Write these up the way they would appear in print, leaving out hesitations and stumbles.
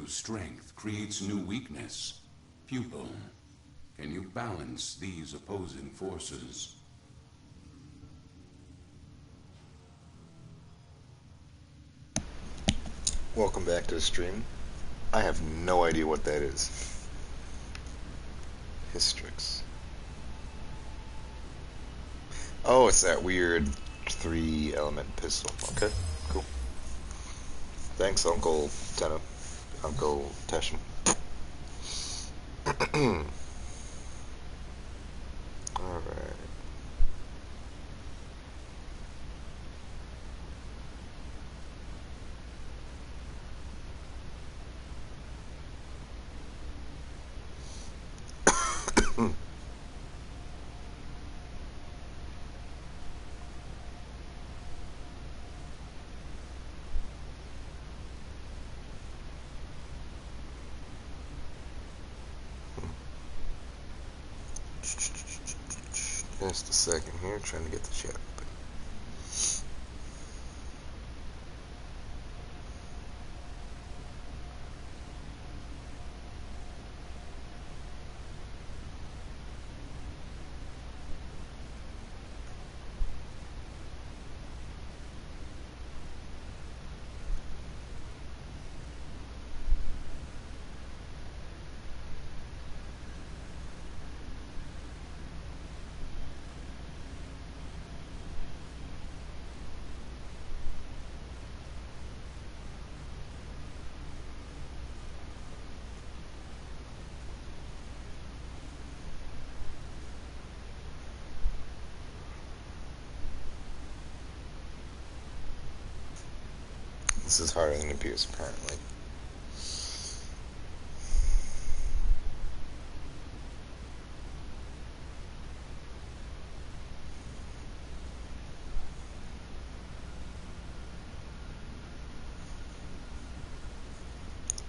new strength creates new weakness. Pupil, can you balance these opposing forces? Welcome back to the stream. I have no idea what that is. Hystrix. Oh, it's that weird 3-element pistol. Okay, cool. Thanks, Uncle Tenno. Uncle Teshin. Alright. Just a second here, trying to get the chat open. This is harder than it appears, apparently.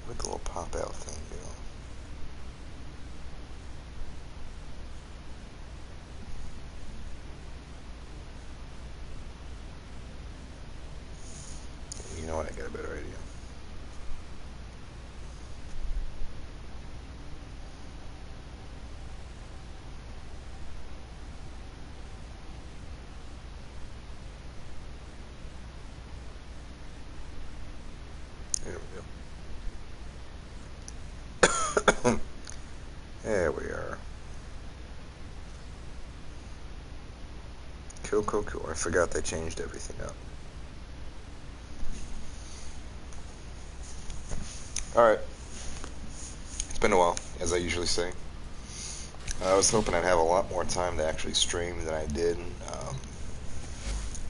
Where'd the little pop-out thing go? You know what? I got a better idea. There we go. There we are. Cool, cool, cool. I forgot they changed everything up. Alright. It's been a while, as I usually say. I was hoping I'd have a lot more time to actually stream than I did.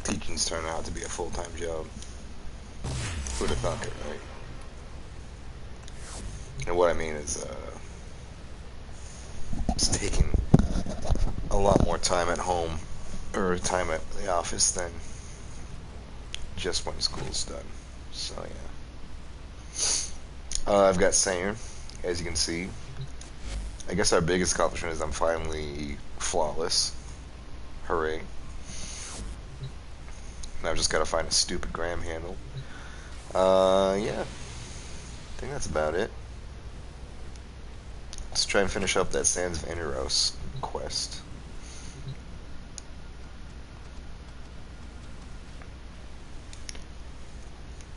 Teaching's turned out to be a full-time job. Who'd have thunk it, right? And what I mean is, it's taking a lot more time at home, or time at the office than just when school's done. So, yeah. I've got Sayer, as you can see. I guess our biggest accomplishment is I'm finally flawless. Hooray. Now I've just got to find a stupid gram handle. Yeah. I think that's about it. Let's try and finish up that Sands of Eneros quest.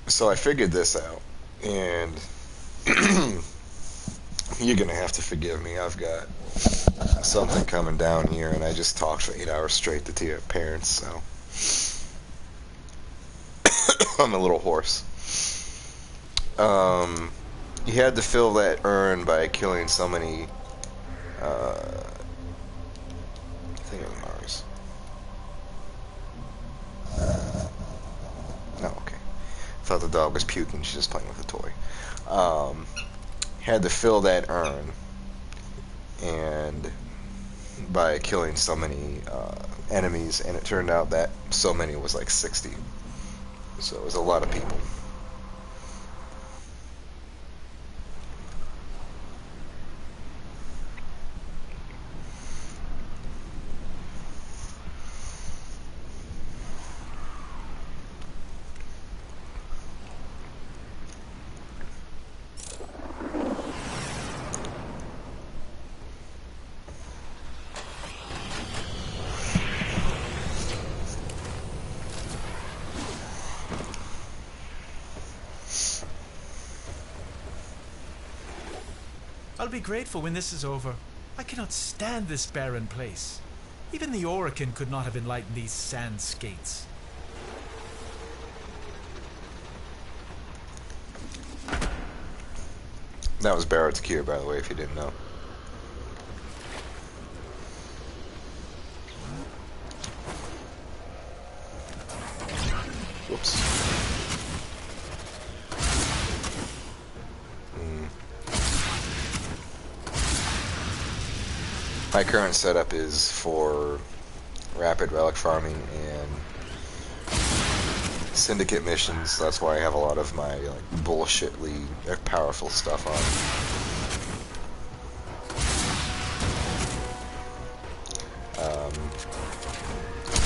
So I figured this out, and you're gonna have to forgive me. I've got something coming down here, and I just talked for 8 hours straight to your parents, so I'm a little hoarse. You had to fill that urn by killing so many. I think it was Mars. No, okay. Thought the dog was puking. She's just playing with a toy. Had to fill that urn, and by killing so many enemies, and it turned out that so many was like 60. So it was a lot of people. be grateful when this is over. I cannot stand this barren place. Even the Orakin could not have enlightened these sand skates. That was Barrett's cue, by the way, if you didn't know. Whoops. My current setup is for rapid relic farming and syndicate missions. That's why I have a lot of my bullshitly powerful stuff on.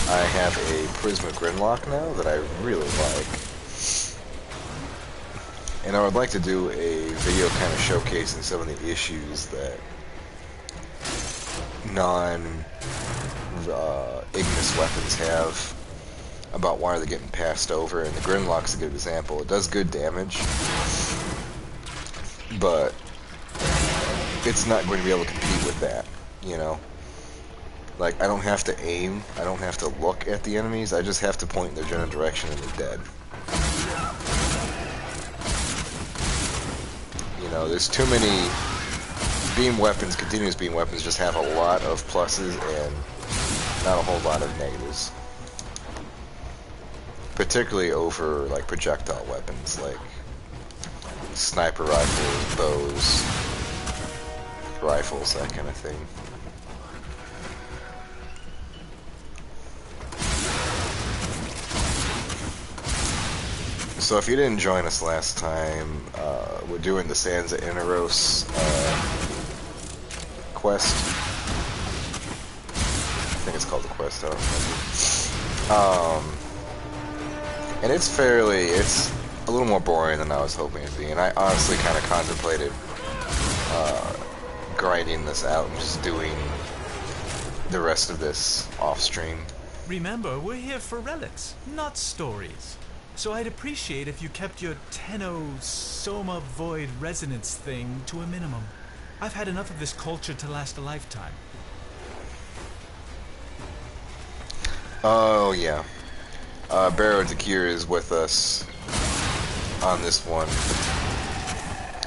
I have a Prisma Grinlock now that I really like. And I would like to do a video kind of showcasing some of the issues that non-Ignis weapons have about why they're getting passed over, and the Grinlock's a good example. It does good damage, but it's not going to be able to compete with that, you know? Like, I don't have to aim, I don't have to look at the enemies, I just have to point in their general direction and they're dead. You know, there's too many beam weapons, continuous beam weapons just have a lot of pluses and not a whole lot of negatives. Particularly over, like, projectile weapons, like sniper rifles, bows, rifles, that kind of thing. So if you didn't join us last time, we're doing the Sands of Inaros quest. I think it's called the quest, I don't remember. And it's a little more boring than I was hoping it would be, and I honestly kind of contemplated grinding this out and just doing the rest of this off-stream. Remember, we're here for relics, not stories. So I'd appreciate if you kept your Tenno Soma Void Resonance thing to a minimum. I've had enough of this culture to last a lifetime. Oh, yeah. Barrow Dakir is with us on this one,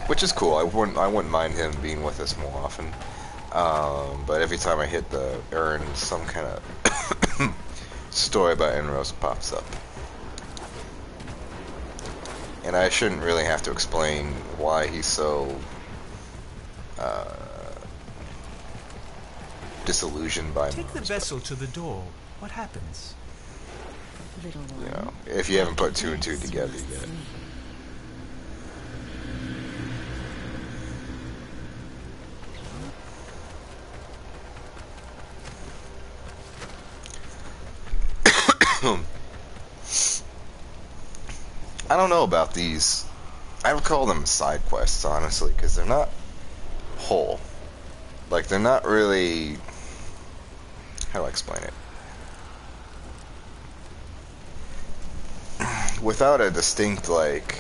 which is cool. I wouldn't mind him being with us more often. But every time I hit the urn, some kind of story about Enros pops up. And I shouldn't really have to explain why he's so disillusioned by Take the vessel to the door. What happens? Little one, you know, if you haven't put two and two together yet. I don't know about these. I would call them side quests, honestly, because they're not whole. Like, they're not really... How do I explain it? Without a distinct, like,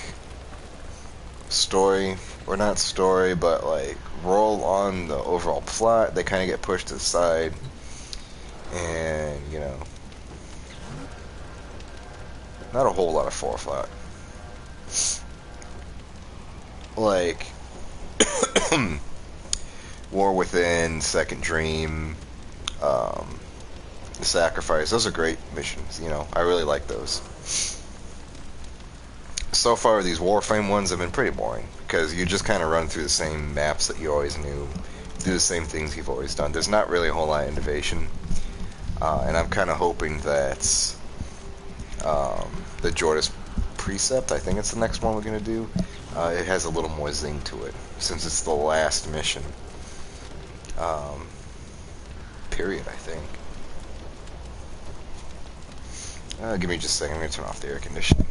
story, or not story, but, like, role on the overall plot, they kind of get pushed to the side. And, you know... Not a whole lot of forethought. Like War Within, Second Dream, Sacrifice, those are great missions, you know, I really like those. So far these Warframe ones have been pretty boring, because you just kind of run through the same maps that you always knew, do the same things you've always done. There's not really a whole lot of innovation, and I'm kind of hoping that the Jordas Precept, I think it's the next one we're going to do, it has a little more zing to it, since it's the last mission. Period, I think. Give me just a second, I'm going to turn off the air conditioning.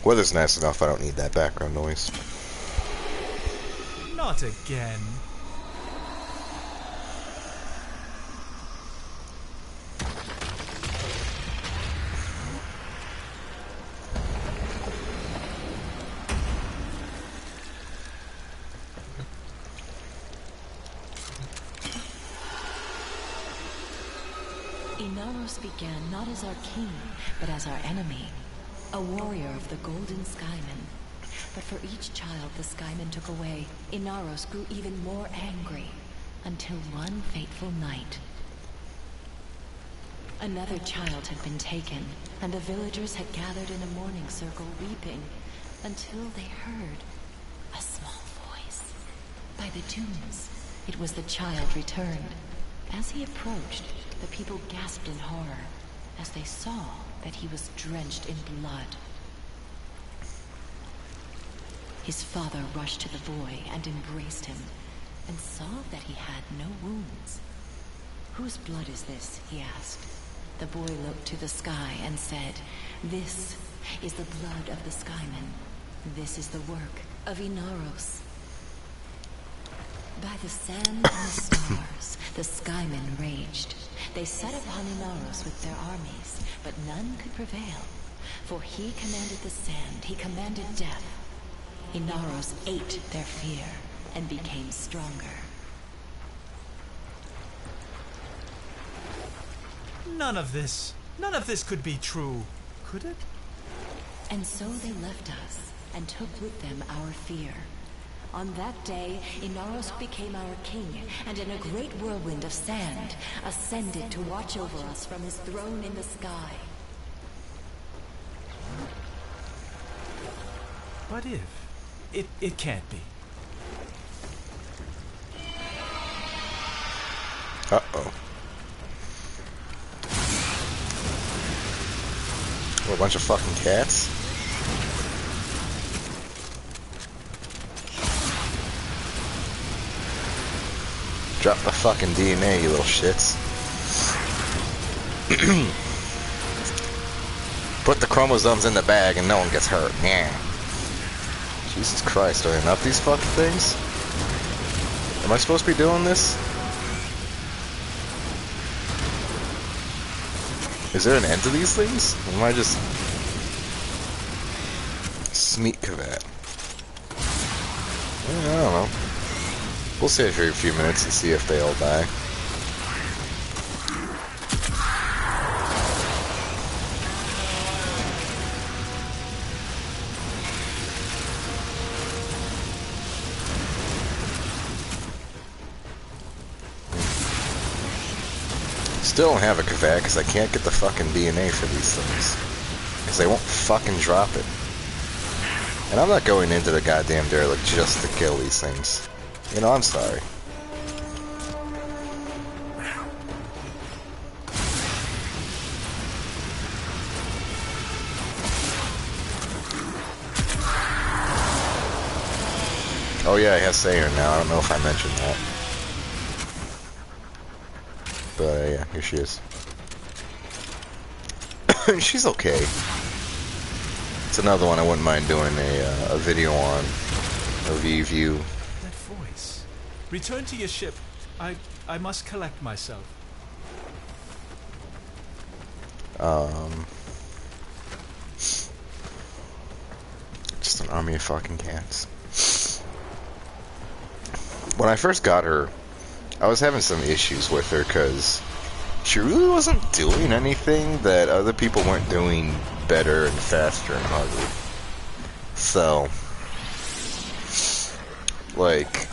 Weather's nice enough, I don't need that background noise. Not again. Inaros began not as our king, but as our enemy. A warrior of the Golden Skymen. But for each child the Skymen took away, Inaros grew even more angry. Until one fateful night. Another child had been taken, and the villagers had gathered in a mourning circle weeping, until they heard a small voice. By the dunes, it was the child returned. As he approached, the people gasped in horror, as they saw that he was drenched in blood. His father rushed to the boy and embraced him, and saw that he had no wounds. "Whose blood is this?" he asked. The boy looked to the sky and said, "This is the blood of the Skymen. This is the work of Inaros." By the sand and the stars, the Skymen raged. They set upon Inaros with their armies, but none could prevail. For he commanded the sand, he commanded death. Inaros ate their fear and became stronger. None of this could be true, could it? And so they left us and took with them our fear. On that day, Inaros became our king, and in a great whirlwind of sand, ascended to watch over us from his throne in the sky. What if? It can't be. Uh-oh. What, a bunch of fucking cats? Drop the fucking DNA, you little shits. Put the chromosomes in the bag and no one gets hurt. Yeah. Jesus Christ, are there enough these fucking things? Am I supposed to be doing this? Is there an end to these things? Or am I just... Smeek that? I don't know. We'll stay for a few minutes and see if they all die. Still don't have a Kavak because I can't get the fucking DNA for these things. Because they won't fucking drop it. And I'm not going into the goddamn derelict just to kill these things. You know, I'm sorry. Oh yeah, it has Sayer now. I don't know if I mentioned that. But yeah, here she is. She's okay. It's another one I wouldn't mind doing a video on. A review. That voice. Return to your ship. I must collect myself. Just an army of fucking cats. When I first got her, I was having some issues with her because she really wasn't doing anything that other people weren't doing better and faster and harder. So, like,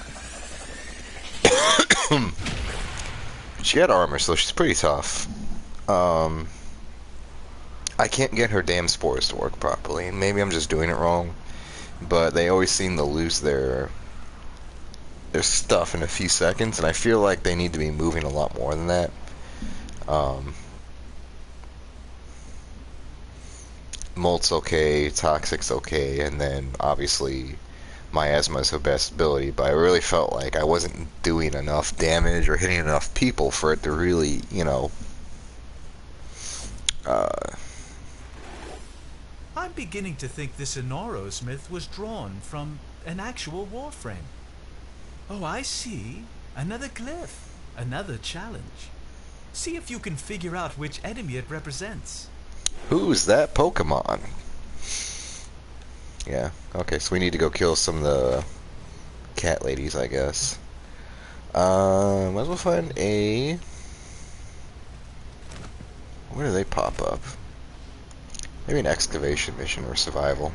she had armor, so she's pretty tough. I can't get her damn spores to work properly. Maybe I'm just doing it wrong, but they always seem to lose their stuff in a few seconds, and I feel like they need to be moving a lot more than that. Molt's okay, Toxic's okay, and then obviously Miasma's her best ability, but I really felt like I wasn't doing enough damage or hitting enough people for it to really, you know, beginning to think this Enoros myth was drawn from an actual Warframe. Oh, I see. Another glyph. Another challenge. See if you can figure out which enemy it represents. Who's that Pokemon? Yeah, okay, so we need to go kill some of the cat ladies, I guess. Might as well find a... Where do they pop up? Maybe an excavation mission or survival.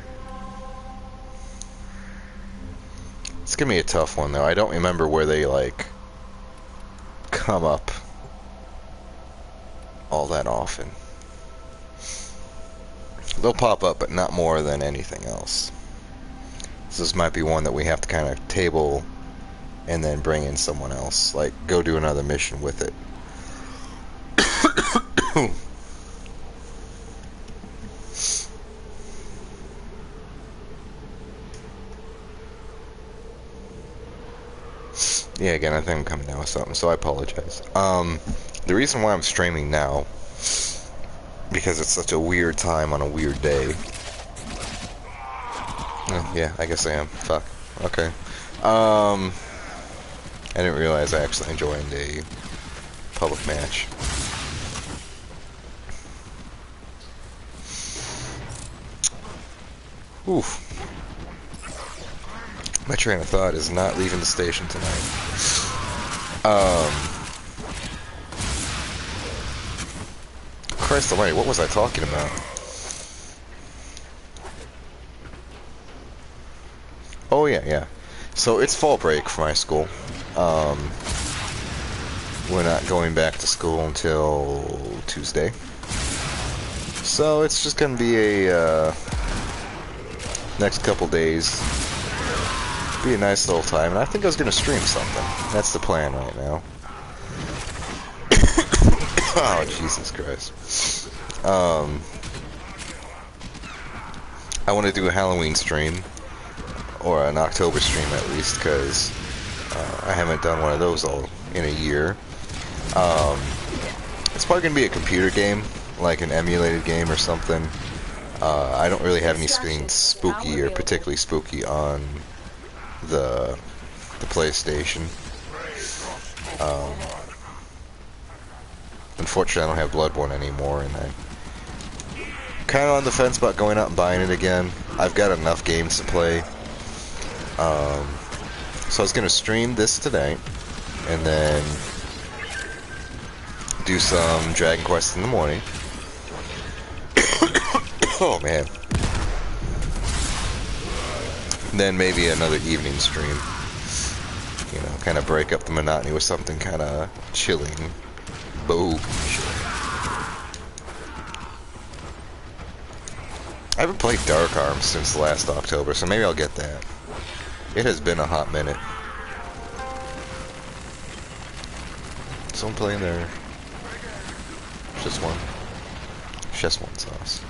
It's gonna be a tough one, though. I don't remember where they, like, come up all that often. They'll pop up, but not more than anything else. So this might be one that we have to kind of table and then bring in someone else. Like, go do another mission with it. Yeah, again, I think I'm coming down with something, so I apologize. The reason why I'm streaming now, because it's such a weird time on a weird day. Yeah, I guess I am. Fuck. Okay. I didn't realize I actually joined a public match. Oof. My train of thought is not leaving the station tonight. Christ almighty, what was I talking about? Oh yeah. So it's fall break for my school. We're not going back to school until Tuesday. So it's just gonna be a next couple days. Be a nice little time, and I think I was gonna stream something. That's the plan right now. Oh, Jesus Christ. I want to do a Halloween stream, or an October stream at least, because I haven't done one of those all in a year. It's probably going to be a computer game, like an emulated game or something. I don't really have anything spooky or particularly spooky on the PlayStation. Unfortunately, I don't have Bloodborne anymore, and I'm kind of on the fence about going out and buying it again. I've got enough games to play. So I was going to stream this tonight, and then do some Dragon Quest in the morning. Oh, man. Then maybe another evening stream. You know, kind of break up the monotony with something kind of chilling. Boom. I haven't played Dark Arms since last October, so maybe I'll get that. It has been a hot minute. So I'm playing there. Just one sauce.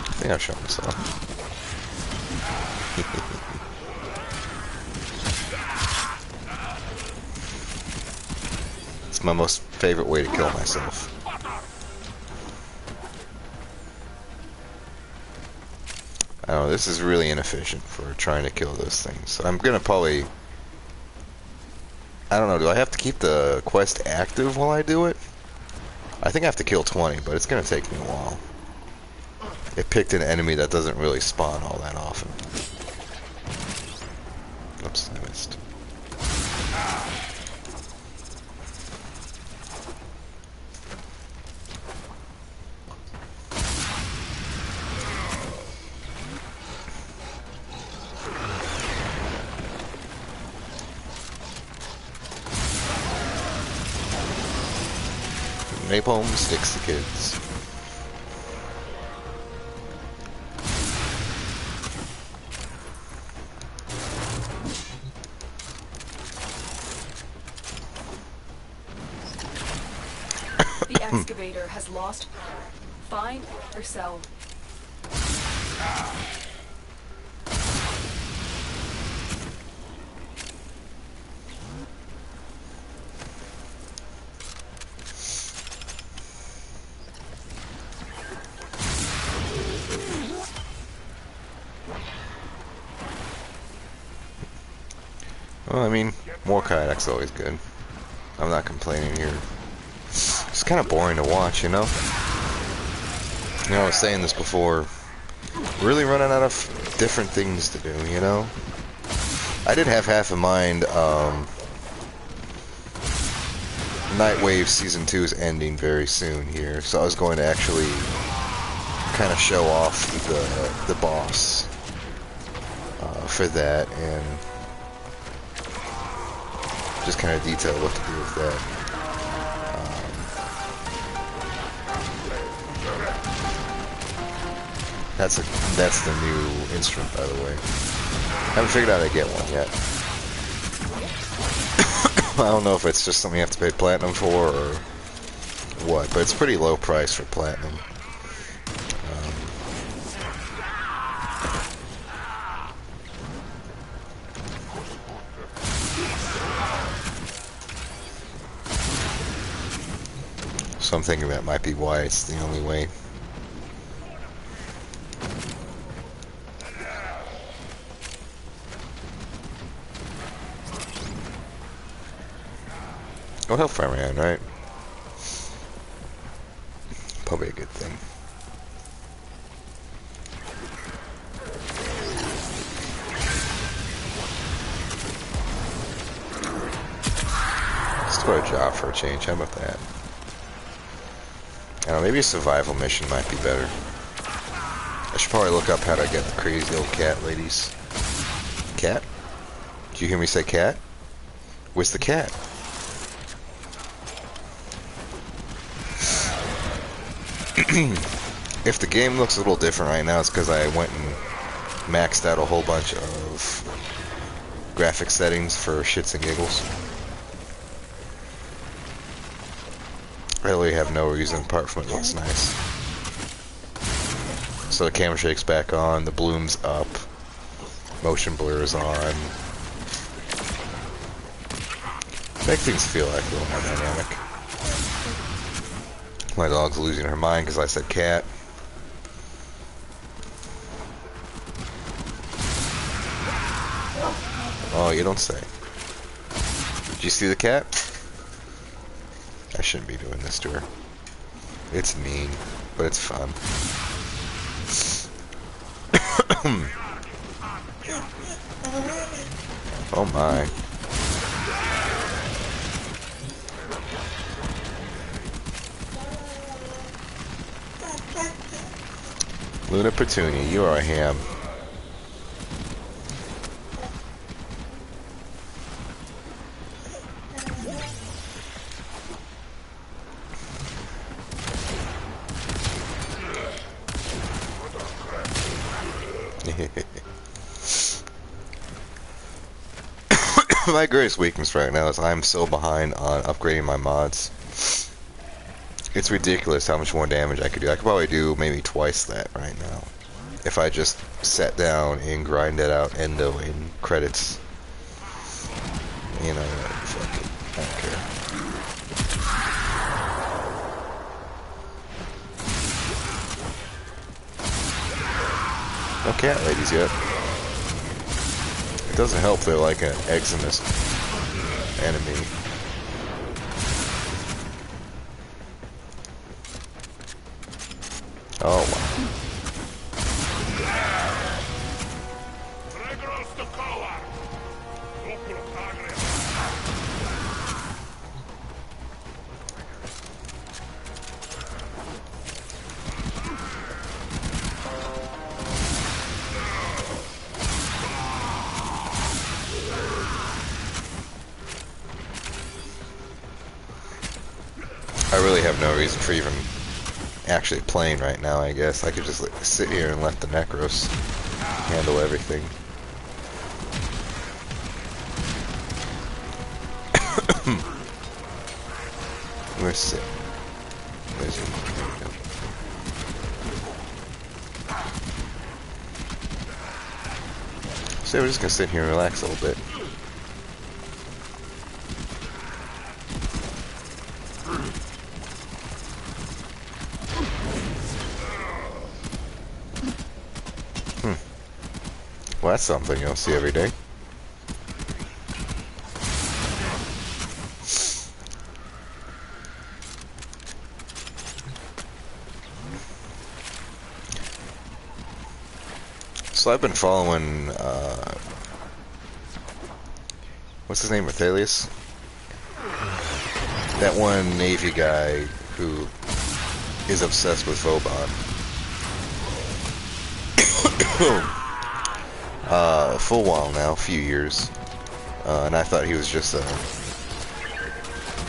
I think I've shown this off. It's my most favorite way to kill myself. I don't know, this is really inefficient for trying to kill those things. So I'm gonna probably... I don't know, do I have to keep the quest active while I do it? I think I have to kill 20, but it's gonna take me a while. It picked an enemy that doesn't really spawn all that often. Oops, I missed. Napalm sticks to kids. excavator has lost power. Find or sell. Well, I mean, more kayak's always good. I'm not complaining here. It's kind of boring to watch, you know? You know, I was saying this before. Really running out of different things to do, you know? I did have half in mind, Nightwave Season 2 is ending very soon here, so I was going to actually kind of show off the boss for that, and just kind of detail what to do with that. That's the new instrument, by the way. Haven't figured out how to get one yet. I don't know if it's just something you have to pay platinum for or what, but it's pretty low price for platinum. So I'm thinking that might be why it's the only way. Oh, Hellfire Man, right? Probably a good thing. Let's do a job for a change. How about that? I don't know, maybe a survival mission might be better. I should probably look up how to get the crazy old cat ladies. Cat? Did you hear me say cat? Where's the cat? If the game looks a little different right now, it's because I went and maxed out a whole bunch of graphic settings for shits and giggles. I really have no reason apart from it looks nice. So the camera shake's back on, the bloom's up, motion blur is on. Make things feel like a little more dynamic. My dog's losing her mind because I said cat. Oh, you don't say. Did you see the cat? I shouldn't be doing this to her. It's mean, but it's fun. Oh my. Luna Petunia, you are a ham. My greatest weakness right now is I'm so behind on upgrading my mods. It's ridiculous how much more damage I could do. I could probably do maybe twice that right now. If I just sat down and grinded out endo in credits. You know what? Fuck it. I don't care. No cat ladies yet. It doesn't help they're like an eczema enemy. Oh wow. I really have no reason for even actually playing right now, I guess. I could just sit here and let the Necros handle everything. Let's see. is it? So we're just gonna sit here and relax a little bit. Well, that's something you don't see every day. So I've been following, what's his name, Athalius? That one Navy guy who is obsessed with Vauban. Full while now, a few years. And I thought he was just a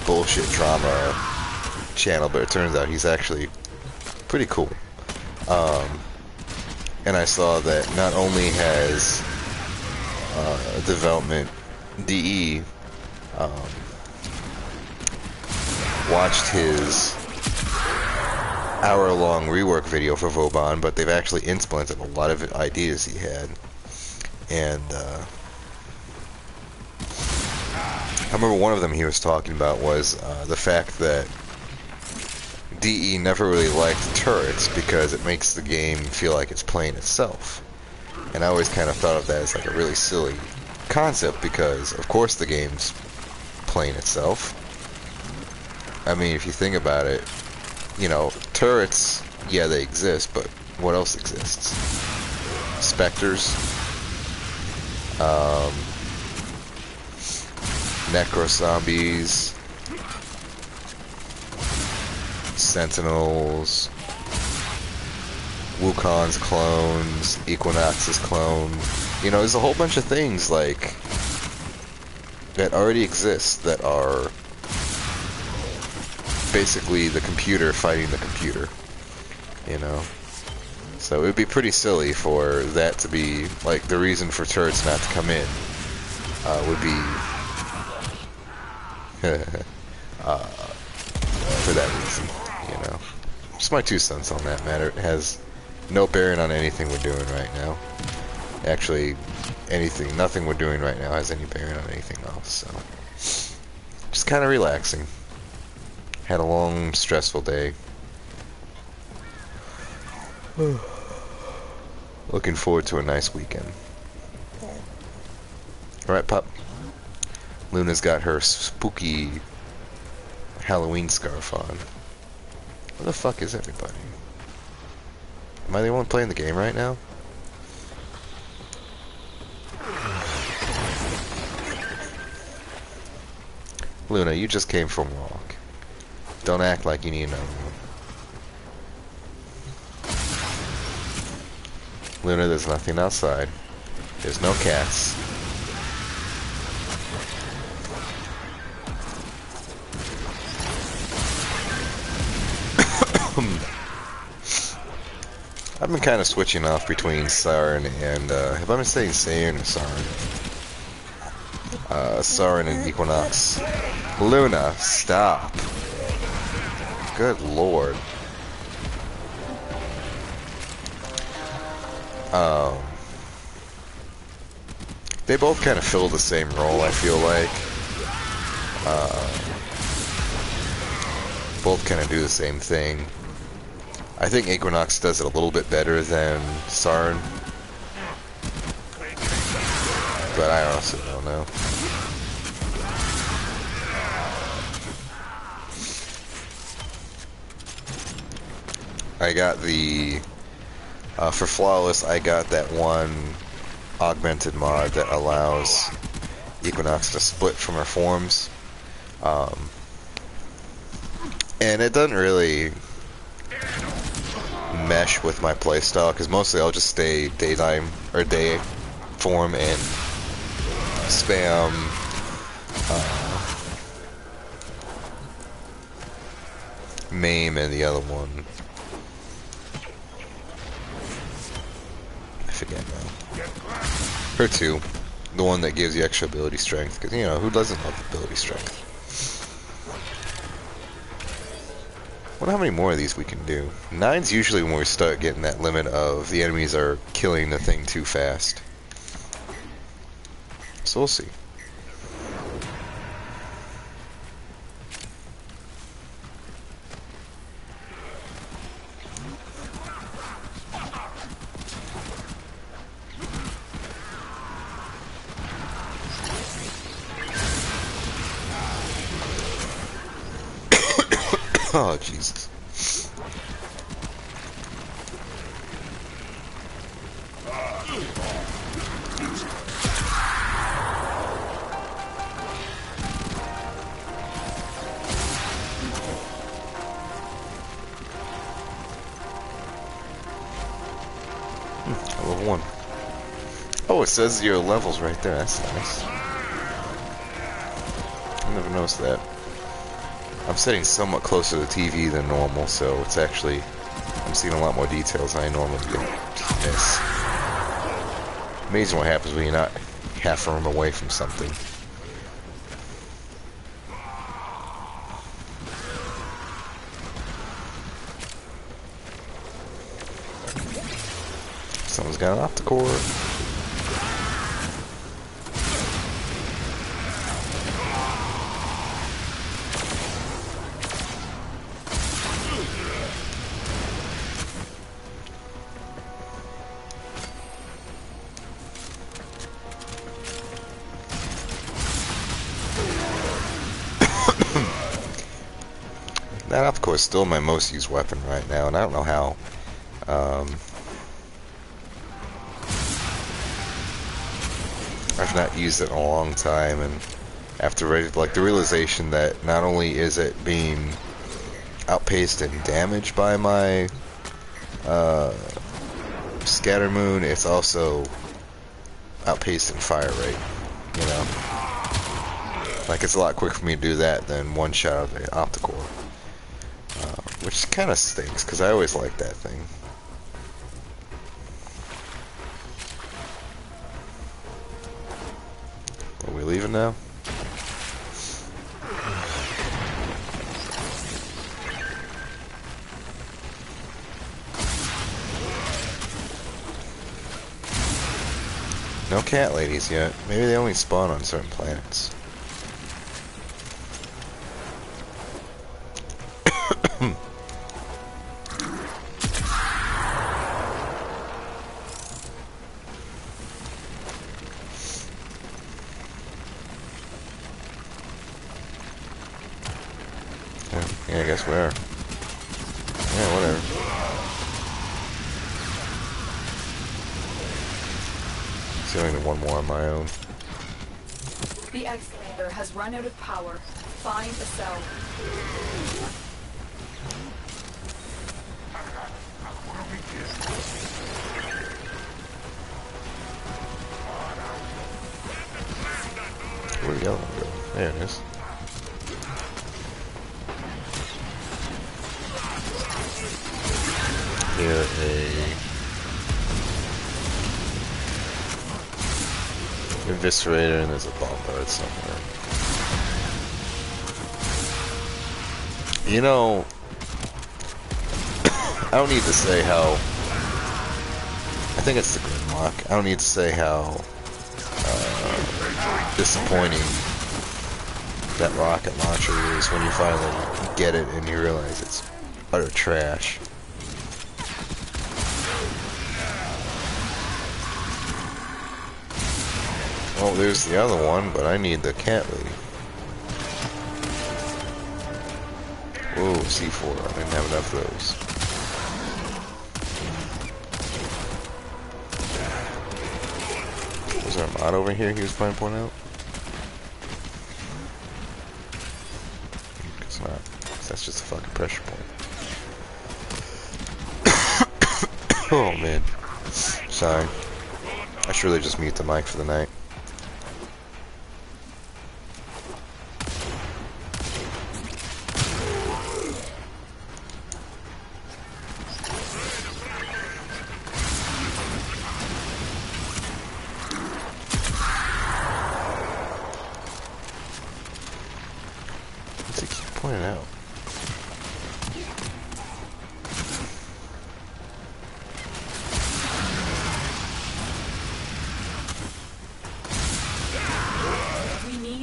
bullshit drama channel, but it turns out he's actually pretty cool. And I saw that not only has development DE watched his hour-long rework video for Vauban, but they've actually implemented a lot of ideas he had. And I remember one of them he was talking about was the fact that DE never really liked turrets because it makes the game feel like it's playing itself. And I always kind of thought of that as like a really silly concept because, of course, the game's playing itself. I mean, if you think about it, you know, turrets, yeah, they exist, but what else exists? Spectres, necro zombies, sentinels, Wukong's clones, Equinox's clone. You know, there's a whole bunch of things like that already exist that are basically the computer fighting the computer, you know. So it would be pretty silly for that to be like the reason for turrets not to come in. Would be for that reason, you know. Just my 2 cents on that matter. It has no bearing on anything we're doing right now. Actually, nothing we're doing right now has any bearing on anything else. So, just kind of relaxing. Had a long, stressful day. Looking forward to a nice weekend. Alright, pup. Luna's got her spooky Halloween scarf on. Where the fuck is everybody? Am I the one playing the game right now? Luna, you just came from a walk. Don't act like you need another one. Luna, there's nothing outside. There's no cats. I've been kind of switching off between Sarin and, have I been saying Sarin or Sarin? Sarin and Equinox. Luna, stop. Good lord. They both kind of fill the same role, I feel like. Both kind of do the same thing. I think Equinox does it a little bit better than Sarin. But I honestly don't know. I got the... for Flawless, I got that one augmented mod that allows Equinox to split from her forms. And it doesn't really mesh with my playstyle, because mostly I'll just stay daytime, or day form, and spam Maim and the other one. I forget now. Her too. The one that gives you extra ability strength, because, you know, who doesn't love ability strength? Wonder how many more of these we can do. 9's usually when we start getting that limit of the enemies are killing the thing too fast. So we'll see. Oh, Jesus. Level 1. Oh, it says your levels right there. That's nice. I never noticed that. I'm sitting somewhat closer to the TV than normal, so it's actually... I'm seeing a lot more details than I normally miss. Amazing what happens when you're not half a room away from something. Someone's got an opticore. That opticore is still my most used weapon right now, and I don't know how. I've not used it in a long time, and after like the realization that not only is it being outpaced in damage by my scatter moon, it's also outpaced in fire rate. You know, like it's a lot quicker for me to do that than one shot of the opticore, which kind of stinks because I always liked that thing. Are we leaving now? No cat ladies yet. Maybe they only spawn on certain planets. Yeah, I guess we are. Yeah, whatever. See, I need one more on my own. The excavator has run out of power. Find a cell. Where'd the other one go? There it is. Here a eviscerator, and there's a bombard somewhere. You know, I don't need to say how. I think it's the Grimlock. I don't need to say how disappointing that rocket launcher is when you finally get it and you realize it's utter trash. Oh, there's the other one, but I need the cat lady. Whoa, C4. I didn't have enough of those. Was there a mod over here he was trying to point out? It's not. That's just a fucking pressure point. Oh, man. Sorry. I should really just mute the mic for the night. Pointed out.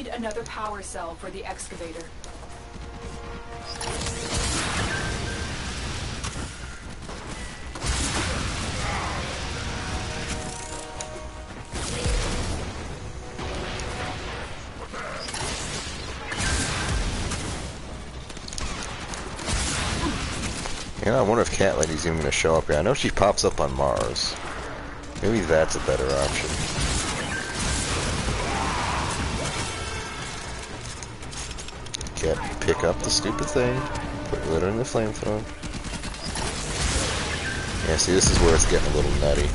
need another power cell for the excavator. You know, I wonder if Cat Lady's even going to show up here. I know she pops up on Mars. Maybe that's a better option. Cat, pick up the stupid thing. Put it in the flamethrower. Yeah, see, this is where it's getting a little nutty.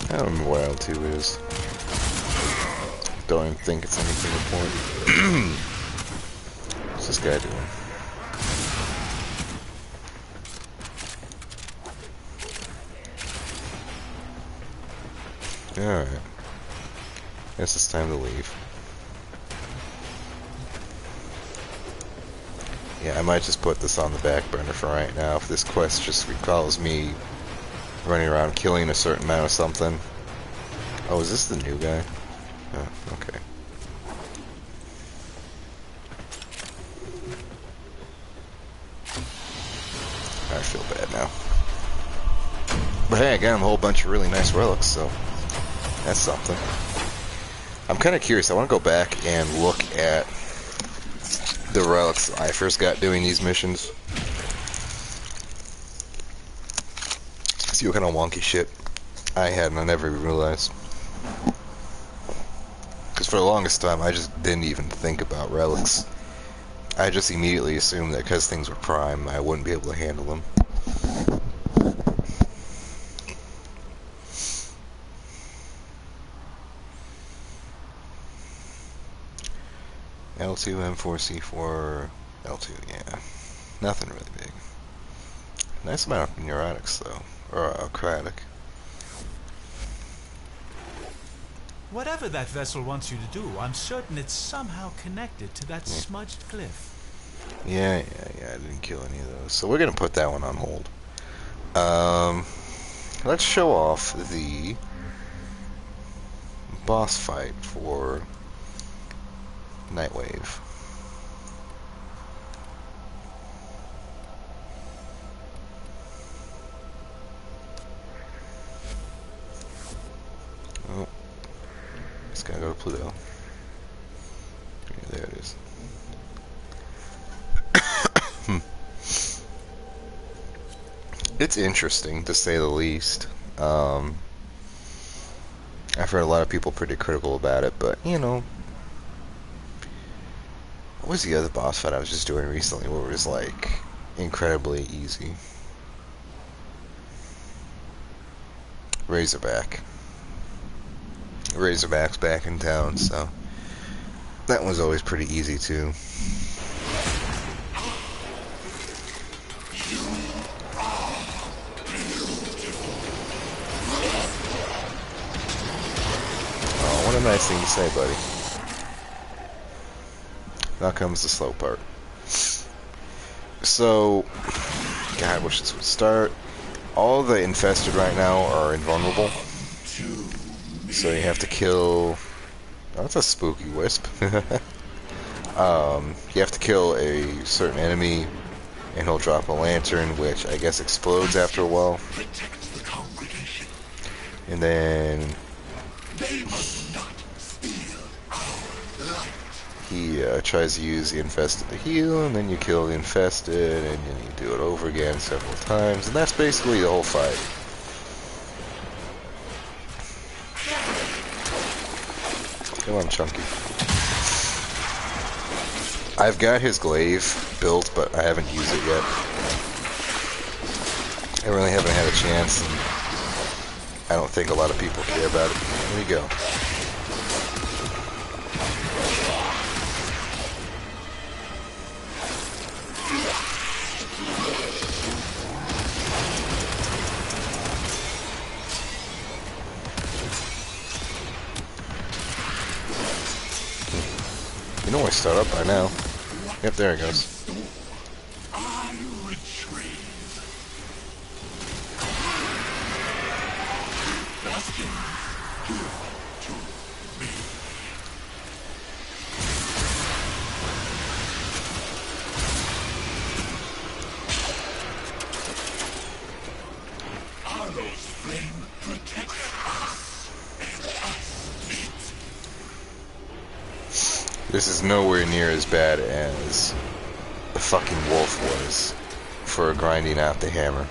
I don't remember what L2 is. Don't even think it's anything important. What's this guy doing? Alright. Guess it's time to leave. Yeah, I might just put this on the back burner for right now. If this quest just recalls me running around killing a certain amount of something. Oh, is this the new guy? Oh, okay. I feel bad now. But hey, I got him a whole bunch of really nice relics, so that's something. I'm kind of curious. I want to go back and look at the relics I first got doing these missions. See what kind of wonky shit I had and I never even realized. Because for the longest time, I just didn't even think about relics. I just immediately assumed that because things were prime, I wouldn't be able to handle them. L2, M4, C4, L2, yeah. Nothing really big. Nice amount of neurotics, though. Or acrobatic. Whatever that vessel wants you to do, I'm certain it's somehow connected to that smudged cliff. Yeah, I didn't kill any of those. So we're going to put that one on hold. Let's show off the boss fight for Nightwave. Oh, it's gotta go to Pluto. Yeah, there it is. It's interesting, to say the least. I've heard a lot of people pretty critical about it, but, you know, what was the other boss fight I was just doing recently where it was, like, incredibly easy? Razorback. Razorback's back in town, so that was always pretty easy, too. What a nice thing to say, buddy. Now comes the slow part. So, God, I wish this would start. All the infested right now are invulnerable. So you have to kill... Oh, that's a spooky wisp. You have to kill a certain enemy, and he'll drop a lantern, which I guess explodes after a while. And then... he tries to use the infested to heal, and then you kill the infested, and then you do it over again several times, and that's basically the whole fight. Come on, Chunky. I've got his glaive built, but I haven't used it yet. I really haven't had a chance, and I don't think a lot of people care about it. There you go. know I start up by now. Yep, there it goes. This is nowhere near as bad as the fucking wolf was for grinding out the hammer.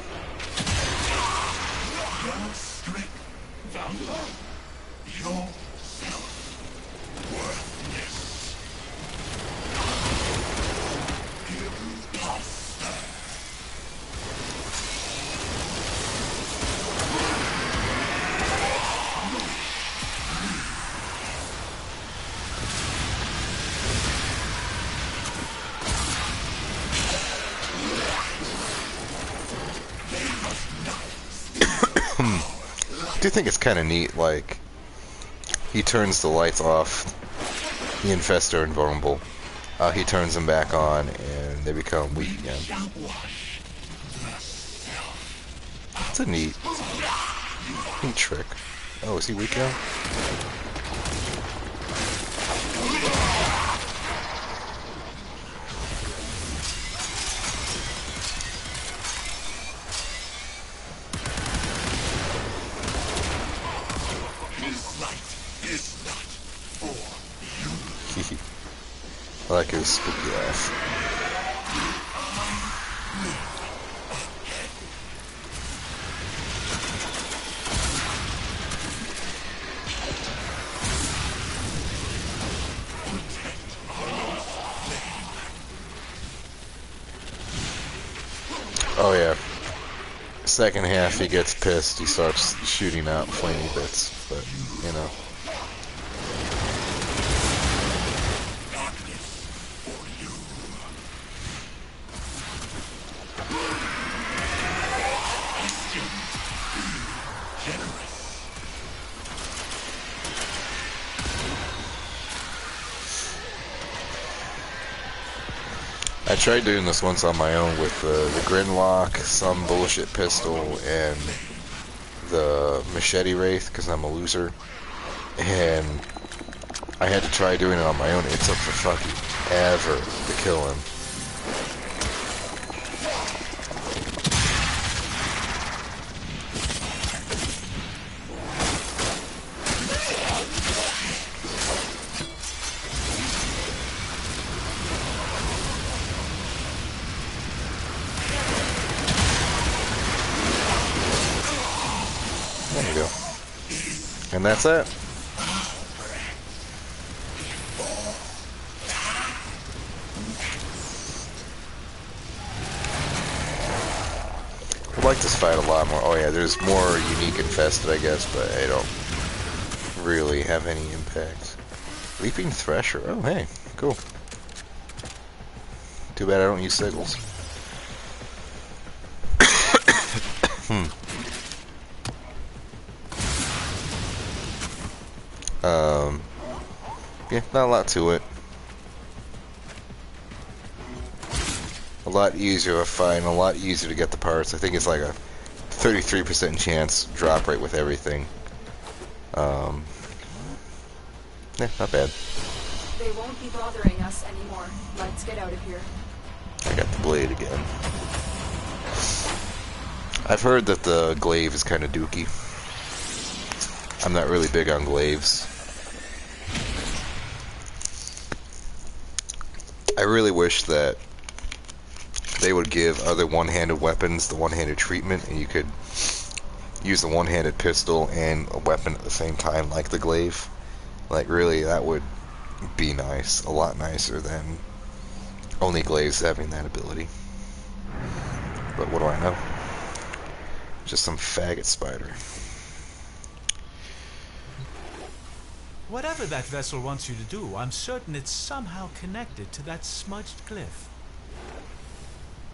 I do think it's kind of neat, like, he turns the lights off, the infestor and vulnerable, he turns them back on, and they become weak again. It's a neat trick. Oh, is he weak now? I like his spooky laugh. Oh yeah. Second half he gets pissed, he starts shooting out flamey bits, but, you know. I tried doing this once on my own with the Grinlock, some bullshit pistol, and the Machete Wraith, because I'm a loser. And I had to try doing it on my own. It took for fucking ever to kill him. There you go. And that's it. I like this fight a lot more. Oh yeah, there's more unique infested, I guess, but I don't really have any impact. Leaping Thresher. Oh hey, cool. Too bad I don't use sigils. Yeah, not a lot to it. A lot easier to find, a lot easier to get the parts. I think it's like a 33% chance drop rate with everything. Yeah, not bad. They won't be bothering us anymore. Let's get out of here. I got the blade again. I've heard that the glaive is kind of dookie. I'm not really big on glaives. I really wish that they would give other one-handed weapons the one-handed treatment, and you could use a one-handed pistol and a weapon at the same time, like the glaive. Like, really, that would be nice. A lot nicer than only glaives having that ability. But what do I know? Just some faggot spider. Whatever that vessel wants you to do, I'm certain it's somehow connected to that smudged cliff.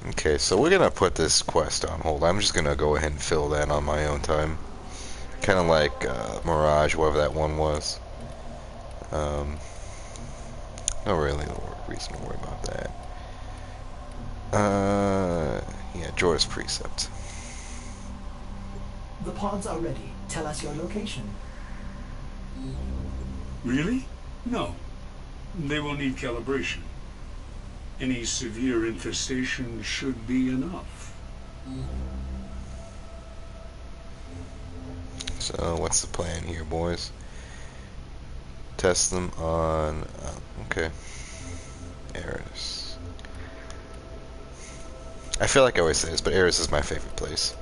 Okay, so we're gonna put this quest on hold. I'm just gonna go ahead and fill that on my own time. Kind of like Mirage, whatever that one was. No really reason to worry about that. Yeah, Jorah's Precept. The pods are ready. Tell us your location. Really? No. They will need calibration. Any severe infestation should be enough. So, what's the plan here, boys? Test them on... okay. Eris. I feel like I always say this, but Eris is my favorite place.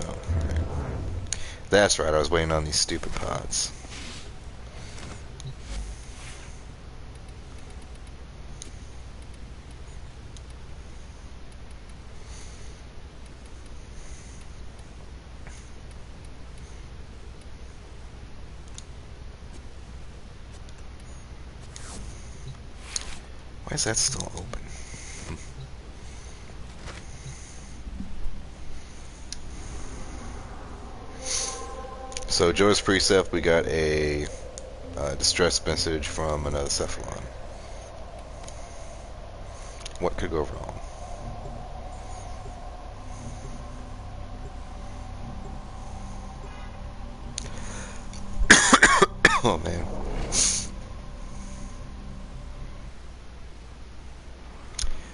Oh, right. That's right, I was waiting on these stupid pods. Why is that still open? So, Joe's Precept, we got a distress message from another Cephalon. What could go wrong? Oh, man.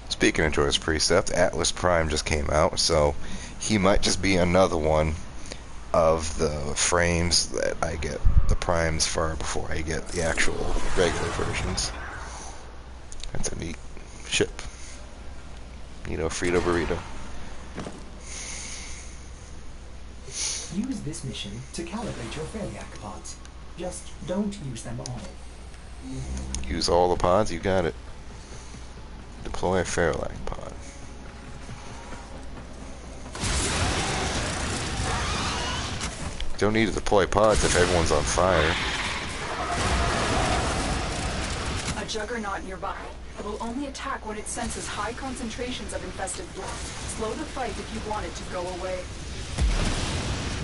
Speaking of Joy's Precept, Atlas Prime just came out, so he might just be another one of the frames that I get the primes for before I get the actual regular versions. That's a neat ship. You know, Frito Burrito. Use this mission to calibrate your Fairliak pods. Just don't use them all. Use all the pods, you got it. Deploy a Fairliak pod. Don't need to deploy pods if everyone's on fire. A juggernaut nearby. It will only attack when it senses high concentrations of infested blood. Slow the fight if you want it to go away.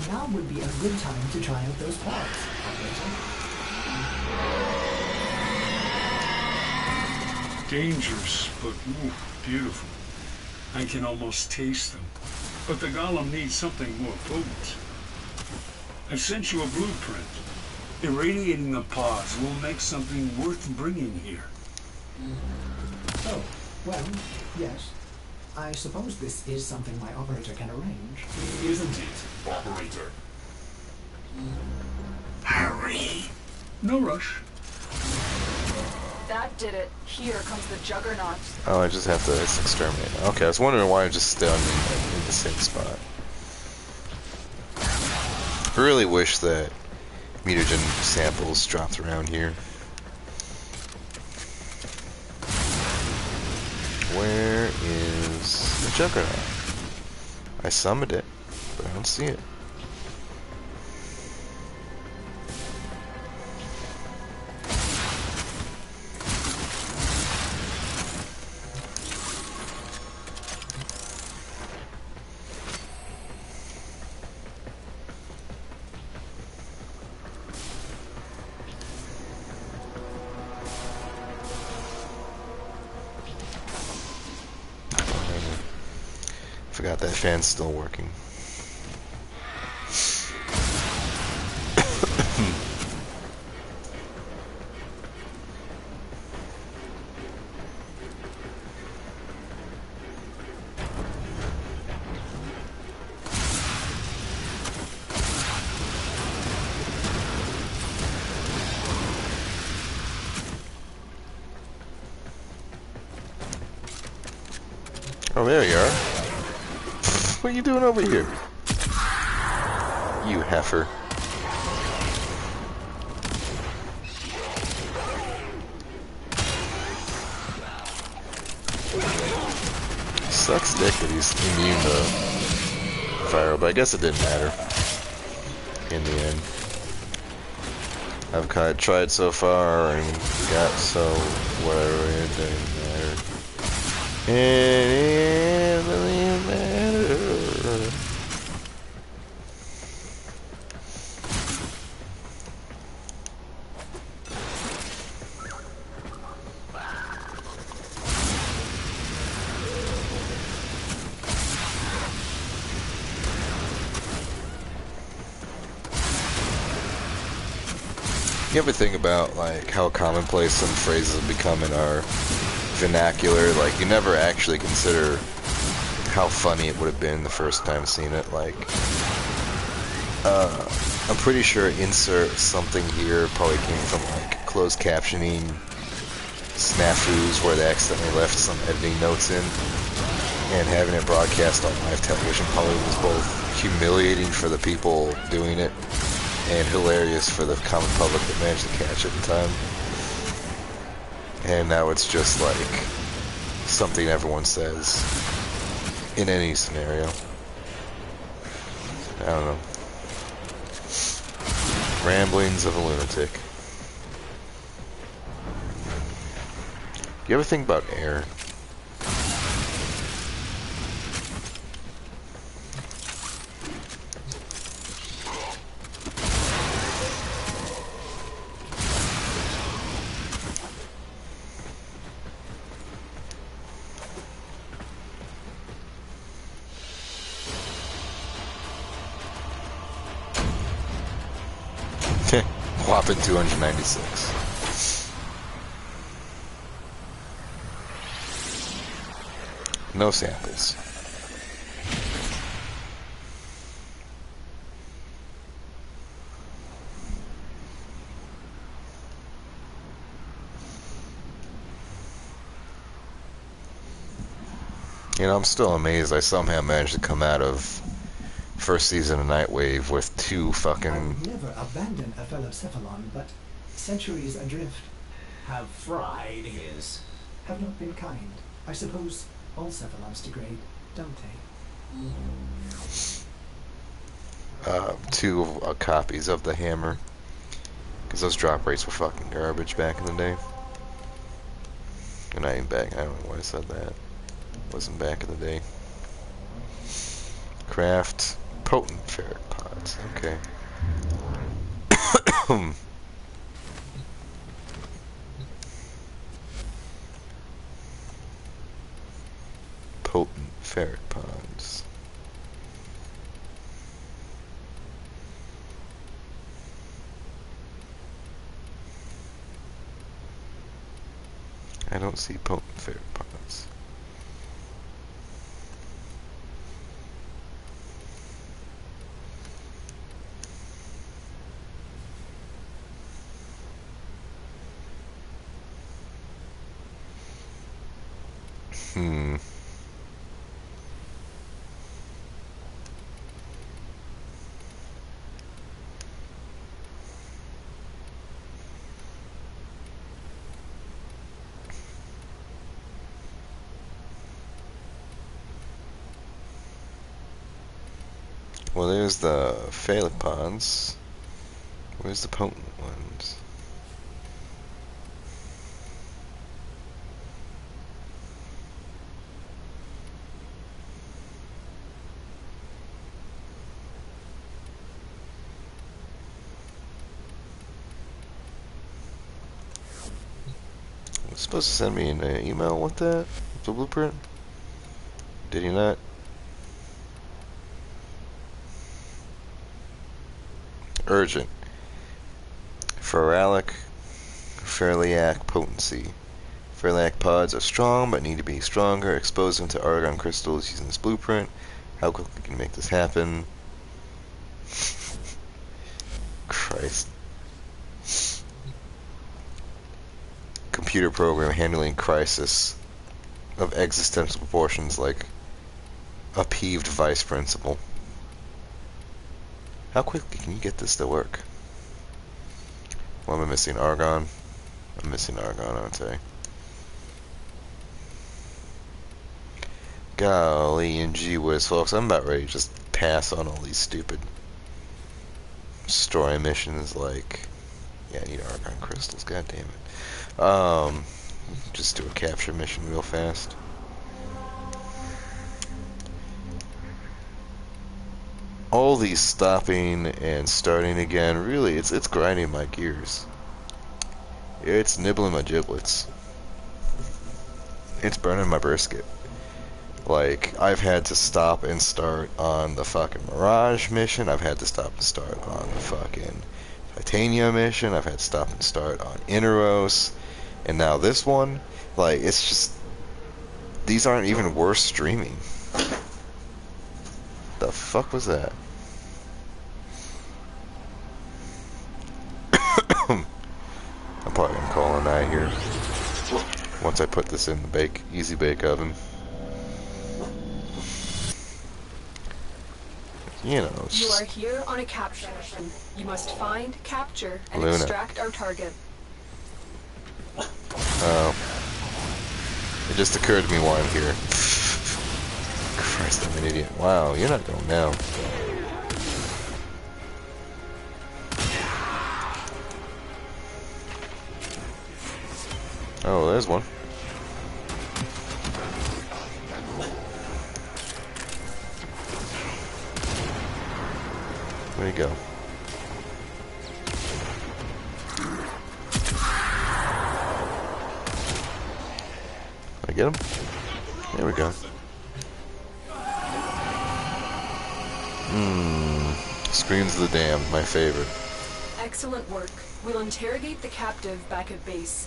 Now would be a good time to try out those pods, operator. Dangerous, but beautiful. I can almost taste them. But the golem needs something more potent. I've sent you a blueprint. Irradiating the pods will make something worth bringing here. Oh, well, yes. I suppose this is something my operator can arrange. Isn't it, operator? Hurry! No rush. That did it. Here comes the juggernaut. Oh, I just have to exterminate. Okay, I was wondering why I just stay in the same spot. I really wish that mutagen samples dropped around here. Where is the juggernaut? I summoned it, but I don't see it. Forgot that fan's still working. Oh, there you are. What are you doing over here? You heifer. Sucks dick that he's immune to fire, but I guess it didn't matter in the end. I've kind of tried so far and got so whatever, it didn't matter. It doesn't matter. You ever think about like how commonplace some phrases have become in our vernacular? Like you never actually consider how funny it would have been the first time seeing it. Like, I'm pretty sure insert something here probably came from like closed captioning snafus where they accidentally left some editing notes in, and having it broadcast on live television probably was both humiliating for the people doing it and hilarious for the common public that managed to catch it in time. And now it's just like something everyone says in any scenario. I don't know. Ramblings of a lunatic. You ever think about air? Whopping 296. No samples. You know, I'm still amazed I somehow managed to come out of first season of Nightwave with two fucking... I've never abandoned a fellow Cephalon, but centuries adrift Have fried his. have not been kind. I suppose all Cephalons degrade, don't they? Two copies of the hammer. Because those drop rates were fucking garbage back in the day. And I ain't back. I don't know why I said that. Wasn't back in the day. Craft potent ferric pods. Okay. Potent ferric pods. I don't see potent ferric pods. Well, there's the Phallipods. Where's the potent ones? Was supposed to send me an email with that? With the blueprint? Did he not? Urgent. Feralic, Ferliac potency. Ferliac pods are strong but need to be stronger. Expose them to argon crystals using this blueprint. How quickly can you make this happen? Christ. Computer program handling crisis of existential proportions like upheaved vice principal. How quickly can you get this to work? Well, am I missing argon? I'm missing argon, aren't I? Golly and gee whiz, folks, I'm about ready to just pass on all these stupid story missions like... Yeah, I need argon crystals, god damn it. Just do a capture mission real fast. All these stopping and starting again, really, it's grinding my gears. It's nibbling my giblets. It's burning my brisket. Like, I've had to stop and start on the fucking Mirage mission. I've had to stop and start on the fucking Titania mission. I've had stop and start on Inneros, and now this one. Like, it's just, these aren't even worth streaming. The fuck was that? I'm probably gonna call an eye here once I put this in the easy bake oven. You know, it's You just are here on a capture mission. You must find, capture, and Luna. extract our target. Oh. It just occurred to me why I'm here. Christ, I'm an idiot. Wow, you're not going down. Oh, there's one. Where'd he go? Did I get him? There we go. Screams of the Damned, my favorite. Excellent work. We'll interrogate the captive back at base.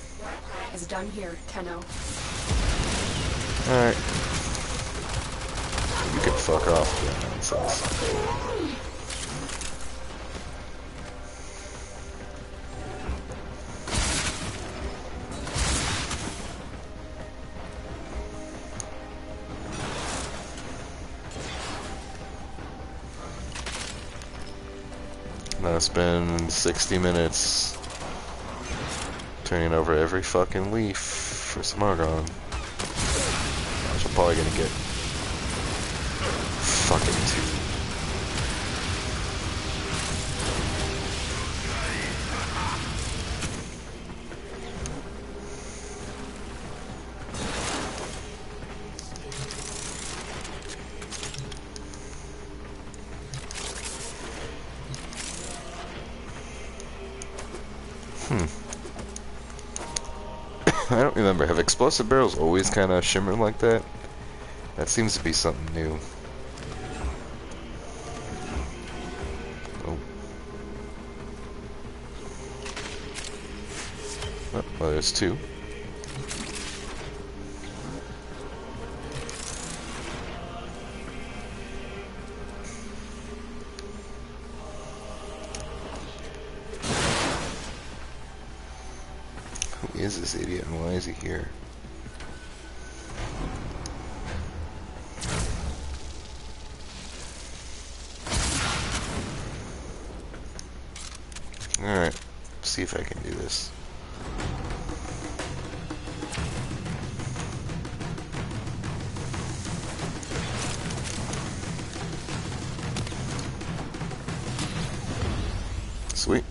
As done here, Tenno. Alright. You can fuck off with that nonsense. Now spend 60 minutes turning over every fucking leaf for some argon. Which I'm probably gonna get fucking two. I don't remember. Have explosive barrels always kind of shimmered like that? That seems to be something new. Oh. Oh, well, there's two. Who is this idiot and why is he here? Alright, see if I can do this. Sweet.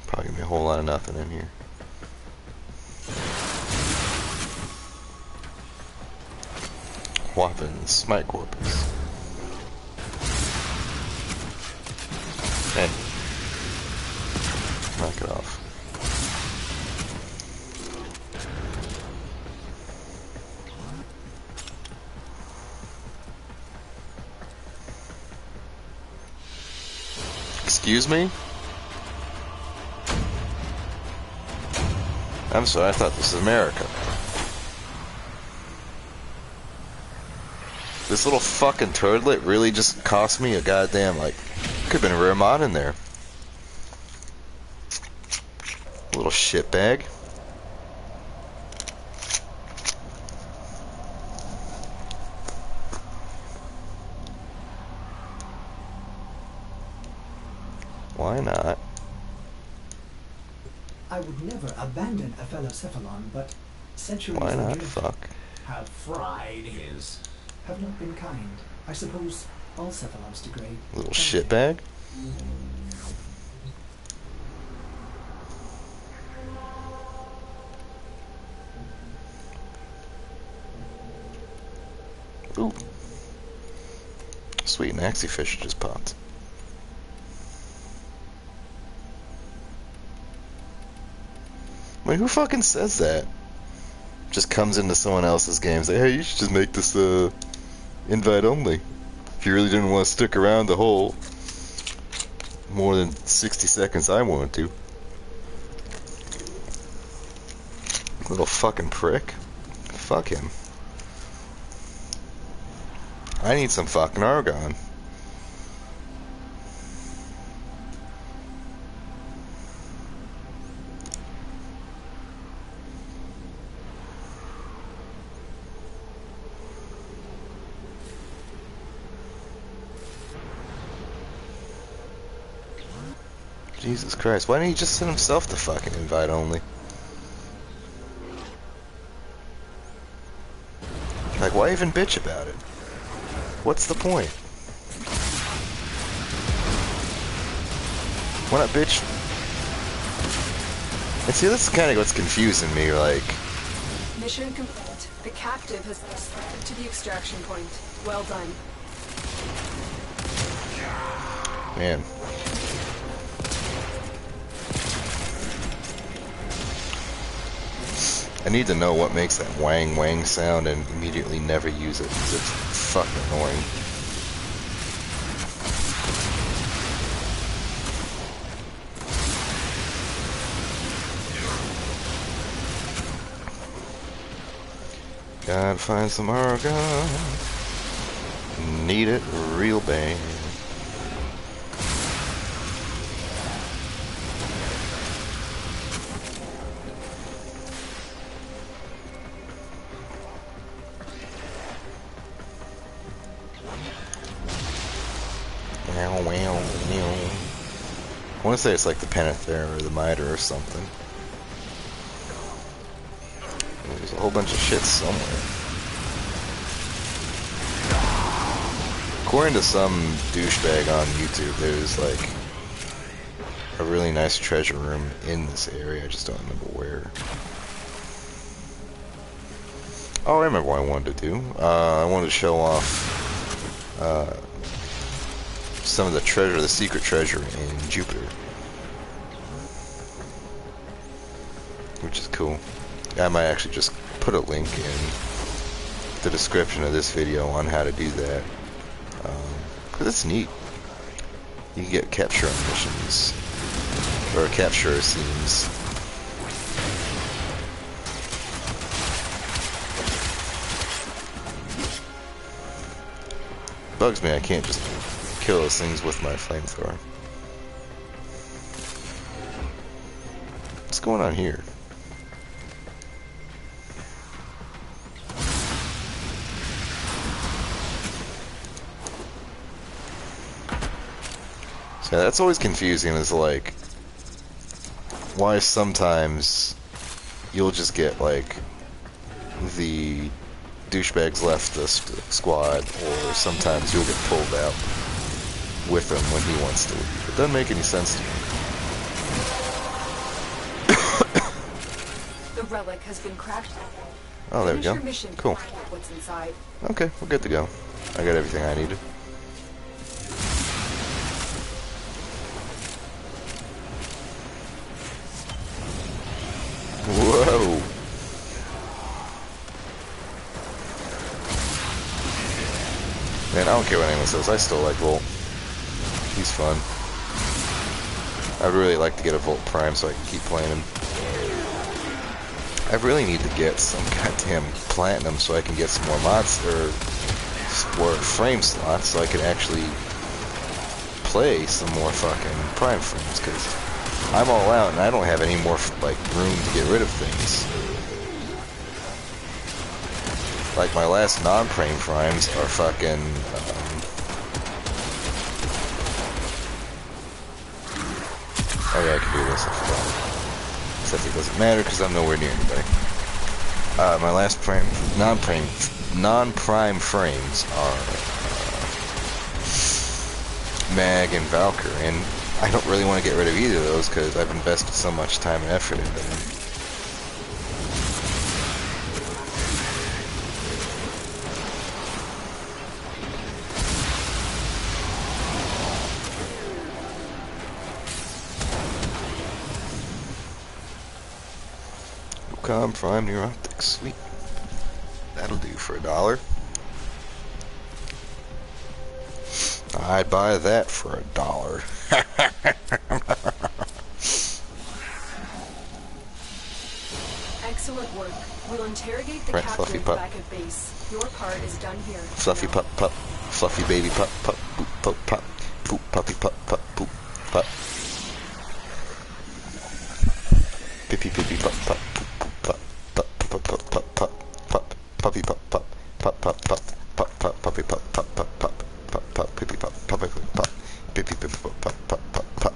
Probably gonna be a whole lot of nothing in here. Weapons, smite corpus. Hey. Knock it off. Excuse me? I'm sorry, I thought this was America. This little fucking turtlet really just cost me a goddamn, like, could have been a rare mod in there. Little shitbag. Why not? I would never abandon a fellow Cephalon, but centuries Why of not? drift Fuck. Have fried his. have not been kind. I suppose all Cephalons degrade. Little don't they? shitbag. Ooh. Sweet, an axiefish just popped. Wait, who fucking says that? Just comes into someone else's game and say, hey, you should just make this invite only. If you really didn't want to stick around the whole more than 60 seconds I wanted to. Little fucking prick. Fuck him. I need some fucking argon. Jesus Christ, why didn't he just send himself the fucking invite only? Like, why even bitch about it? What's the point? Why not bitch? And see, this is kind of what's confusing me, like... Mission complete. The captive has escaped to the extraction point. Well done. Man. I need to know what makes that wang wang sound and immediately never use it, because it's fucking annoying. Gotta find some argon. Need it real bad. I want to say it's like the Penethera or the Mitre or something. There's a whole bunch of shit somewhere. According to some douchebag on YouTube, there's like a really nice treasure room in this area. I just don't remember where. Oh, I remember what I wanted to do. I wanted to show off some of the treasure, the secret treasure in Jupiter, which is cool. I might actually just put a link in the description of this video on how to do that, because it's neat. You can get capture missions, or capture scenes. Bugs me, I can't just kill those things with my flamethrower. What's going on here? So that's always confusing, is like, why sometimes you'll just get like the douchebags left the squad, or sometimes you'll get pulled out with him when he wants to leave. It doesn't make any sense to me. The relic has been cracked. Oh, there we go. Cool. What's inside? Okay, we're good to go. I got everything I needed. Whoa! Man, I don't care what anyone says. I still like Volt. He's fun. I'd really like to get a Volt Prime so I can keep playing him. I really need to get some goddamn Platinum so I can get some more mods, or frame slots, so I can actually play some more fucking Prime frames, because I'm all out and I don't have any more like room to get rid of things. Like my last non-Prime primes are fucking oh yeah, I can do this, I forgot. Except it doesn't matter because I'm nowhere near anybody. My last non-prime frames are Mag and Valkyr, and I don't really want to get rid of either of those because I've invested so much time and effort into them. Wukong Prime Near Optics. Sweet. That'll do for $1. I'd buy that for $1. Excellent work. We'll interrogate the Right, Fluffy captain pup. back at base. Your part is done here. Fluffy Now. pup pup. Fluffy baby pup pup. Poop pup pup. Poop puppy pup pup. Poop pup. Pippy pippy pup pup. Poop pup. Pup pup pup pup pup. Pup. Puppy pup pup. Pup pup pup. Pup pup puppy pup pup pup pup. Pup pup pippy pup. Puppy pup. Pippy pippy pup pup pup pup pup.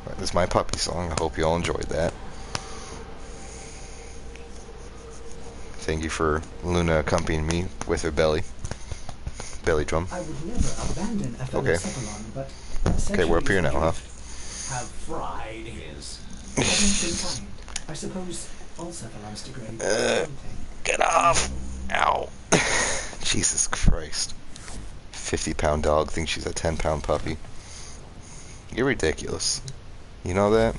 Right, this is my puppy song. I hope you all enjoyed that. Thank you for Luna accompanying me with her belly drum. I would never abandon a fellow Okay. Cephalon, but Okay, we're up here now, huh? Have fried his. At the same time, I suppose all Cephalons degrade. Get off! Ow! Jesus Christ. 50-pound dog thinks she's a 10-pound puppy. You're ridiculous. You know that?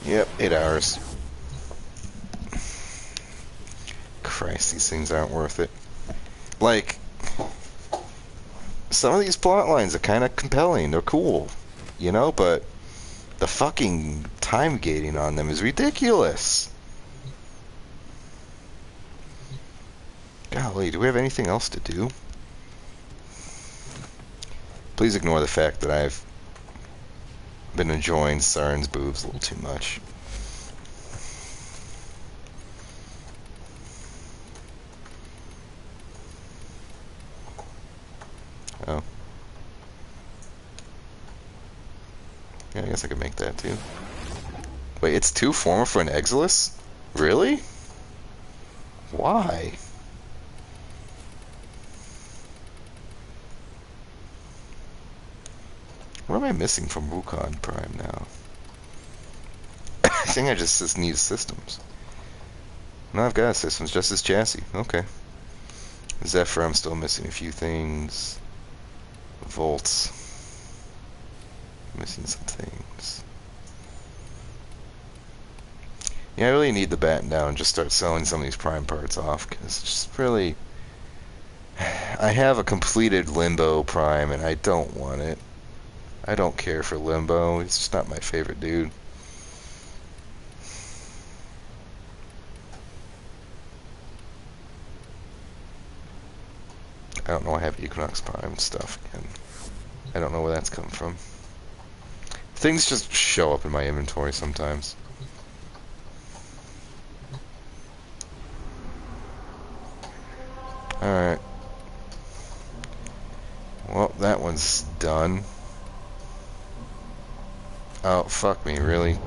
Yep, 8 hours. Christ, these things aren't worth it. Like, some of these plot lines are kind of compelling. They're cool, you know, but the fucking time gating on them is ridiculous. Golly, do we have anything else to do? Please ignore the fact that I've been enjoying Saren's boobs a little too much. Oh. Yeah, I guess I could make that too. Wait, it's too formal for an Exilus? Really? Why? What am I missing from Wukong Prime now? I think I just need systems. No, I've got systems, just as chassis. Okay. Zephyr, I'm still missing a few things. Volts. Missing some things. Yeah, I really need to batten down and just start selling some of these Prime parts off, because it's just really... I have a completed Limbo Prime, and I don't want it. I don't care for Limbo. It's just not my favorite dude. I don't know I have Equinox Prime stuff again. I don't know where that's come from. Things just show up in my inventory sometimes. Alright. Well, that one's done. Oh, fuck me, really?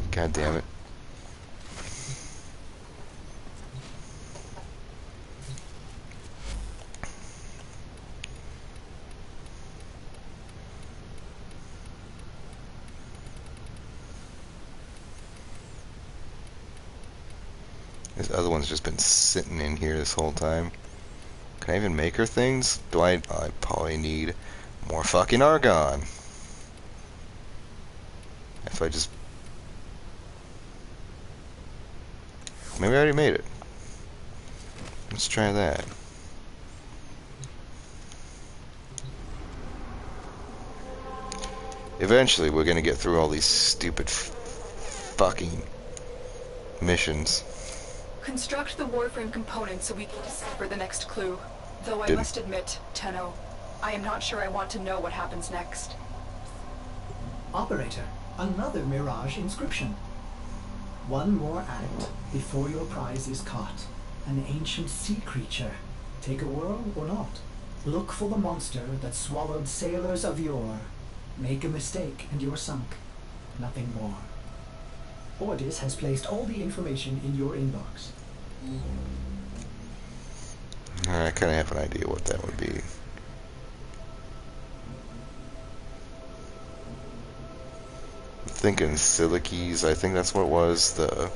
God damn it. This other one's just been sitting in here this whole time. Can I even make her things? Do I probably need more fucking argon. If I just... Maybe I already made it. Let's try that. Eventually, we're gonna get through all these stupid fucking missions. Construct the Warframe component so we can decipher the next clue. Though I must admit, Tenno, I am not sure I want to know what happens next. Operator, another Mirage inscription. One more act before your prize is caught. An ancient sea creature. Take a whirl or not. Look for the monster that swallowed sailors of yore. Make a mistake and you're sunk. Nothing more. Ordis has placed all the information in your inbox. I kind of have an idea what that would be. I'm thinking Silikes, I think that's what it was, the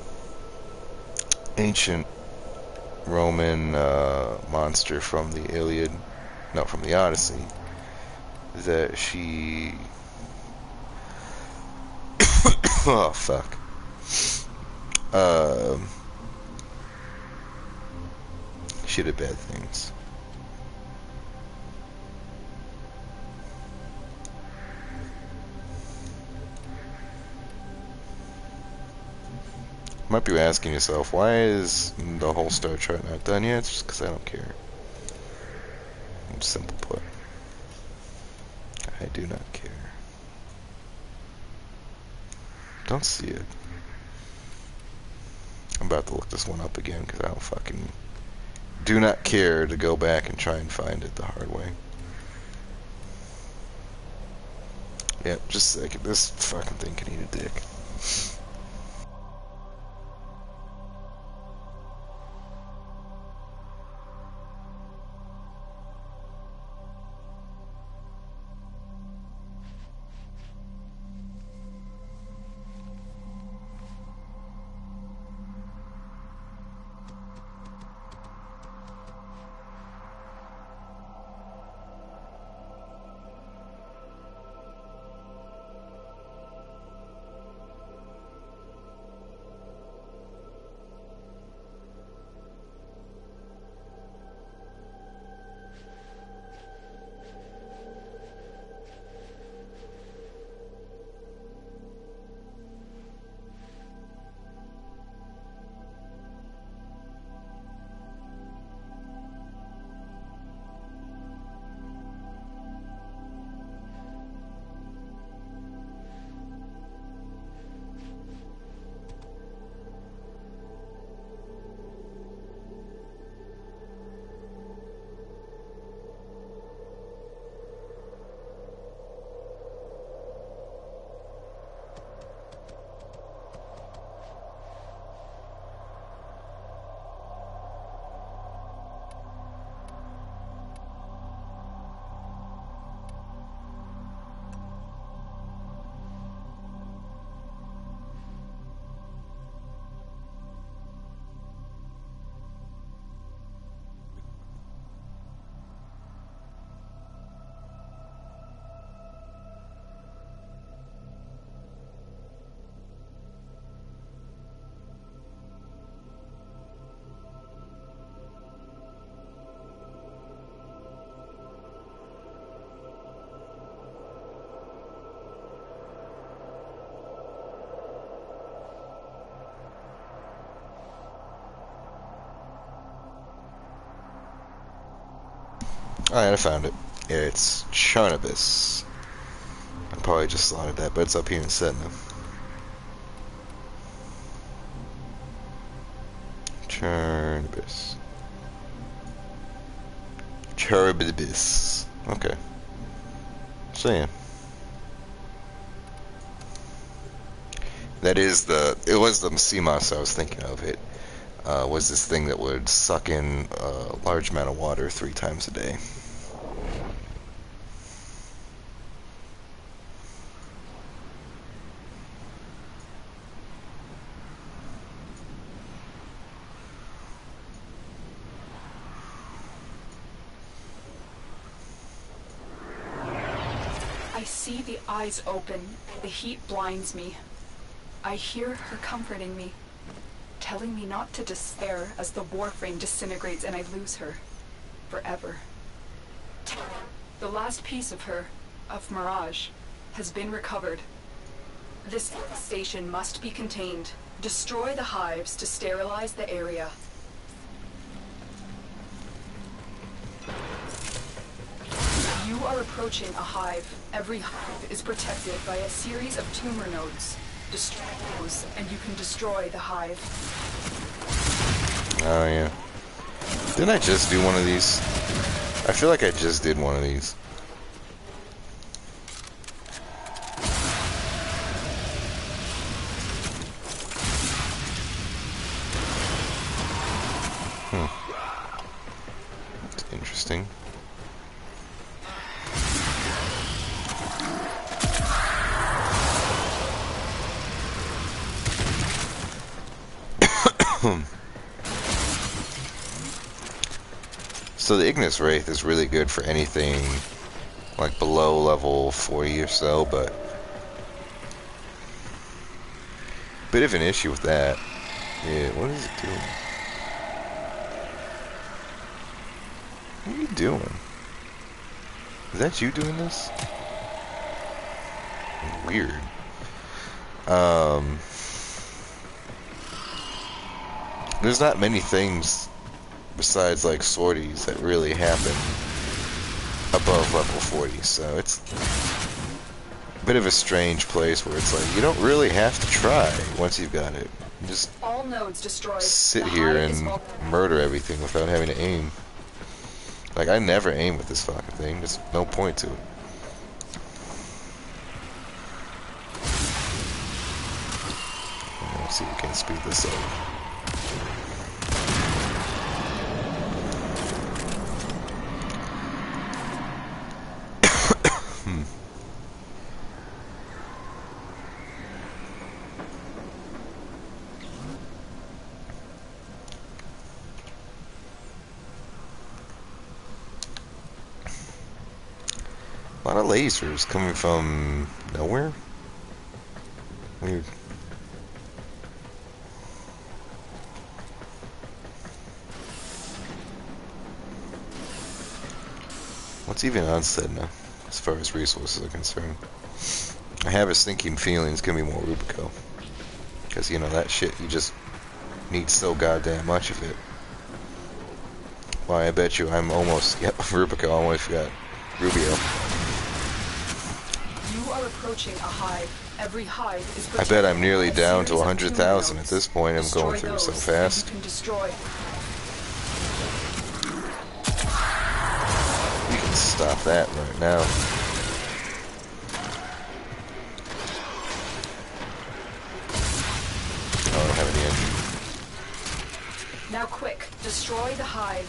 ancient Roman monster from the Iliad, no, from the Odyssey, that she, oh fuck, she did bad things. Might be asking yourself, why is the whole star chart not done yet? It's just because I don't care. Simple put. I do not care. Don't see it. I'm about to look this one up again because I don't fucking do not care to go back and try and find it the hard way. Yep, just a second. This fucking thing can eat a dick. Alright, I found it. It's Charnabis. I probably just slotted that, but it's up here in Setna. Charnabis. Charnabis. Okay. So yeah. That is it was the sea-moss I was thinking of. It was this thing that would suck in a large amount of water 3 times a day. I see the eyes open. The heat blinds me. I hear her comforting me, telling me not to despair as the Warframe disintegrates and I lose her forever. The last piece of her, of Mirage, has been recovered. This station must be contained. Destroy the hives to sterilize the area. You are approaching a hive. Every hive is protected by a series of tumor nodes. Destroy those, and you can destroy the hive. Oh, yeah. Didn't I just do one of these? I feel like I just did one of these. That's interesting. So the Ignis Wraith is really good for anything like below level 40 or so, but bit of an issue with that. Yeah, what is it doing? What are you doing? Is that you doing this? Weird. There's not many things besides like sorties that really happen above level 40, so it's a bit of a strange place where it's like you don't really have to try once you've got it. You just All nodes destroyed. sit The here hive is and vulnerable. murder everything without having to aim. Like, I never aim with this fucking thing. There's no point to it. Let's see if we can speed this up. A lot of lasers coming from nowhere? Weird. What's even on Sedna, as far as resources are concerned? I have a stinking feeling it's gonna be more Rubico. Because, you know, that shit, you just need so goddamn much of it. Why, I bet you I'm almost, yep, Rubico, I almost got Rubio. You are approaching a hive. Every hive is I bet I'm nearly protected by a down to series of 100,000 at tumor this point. I'm nodes. going Destroy through so those, fast. and you can destroy. You can stop that right now. Oh, I don't have any engine. Now quick, destroy the hive.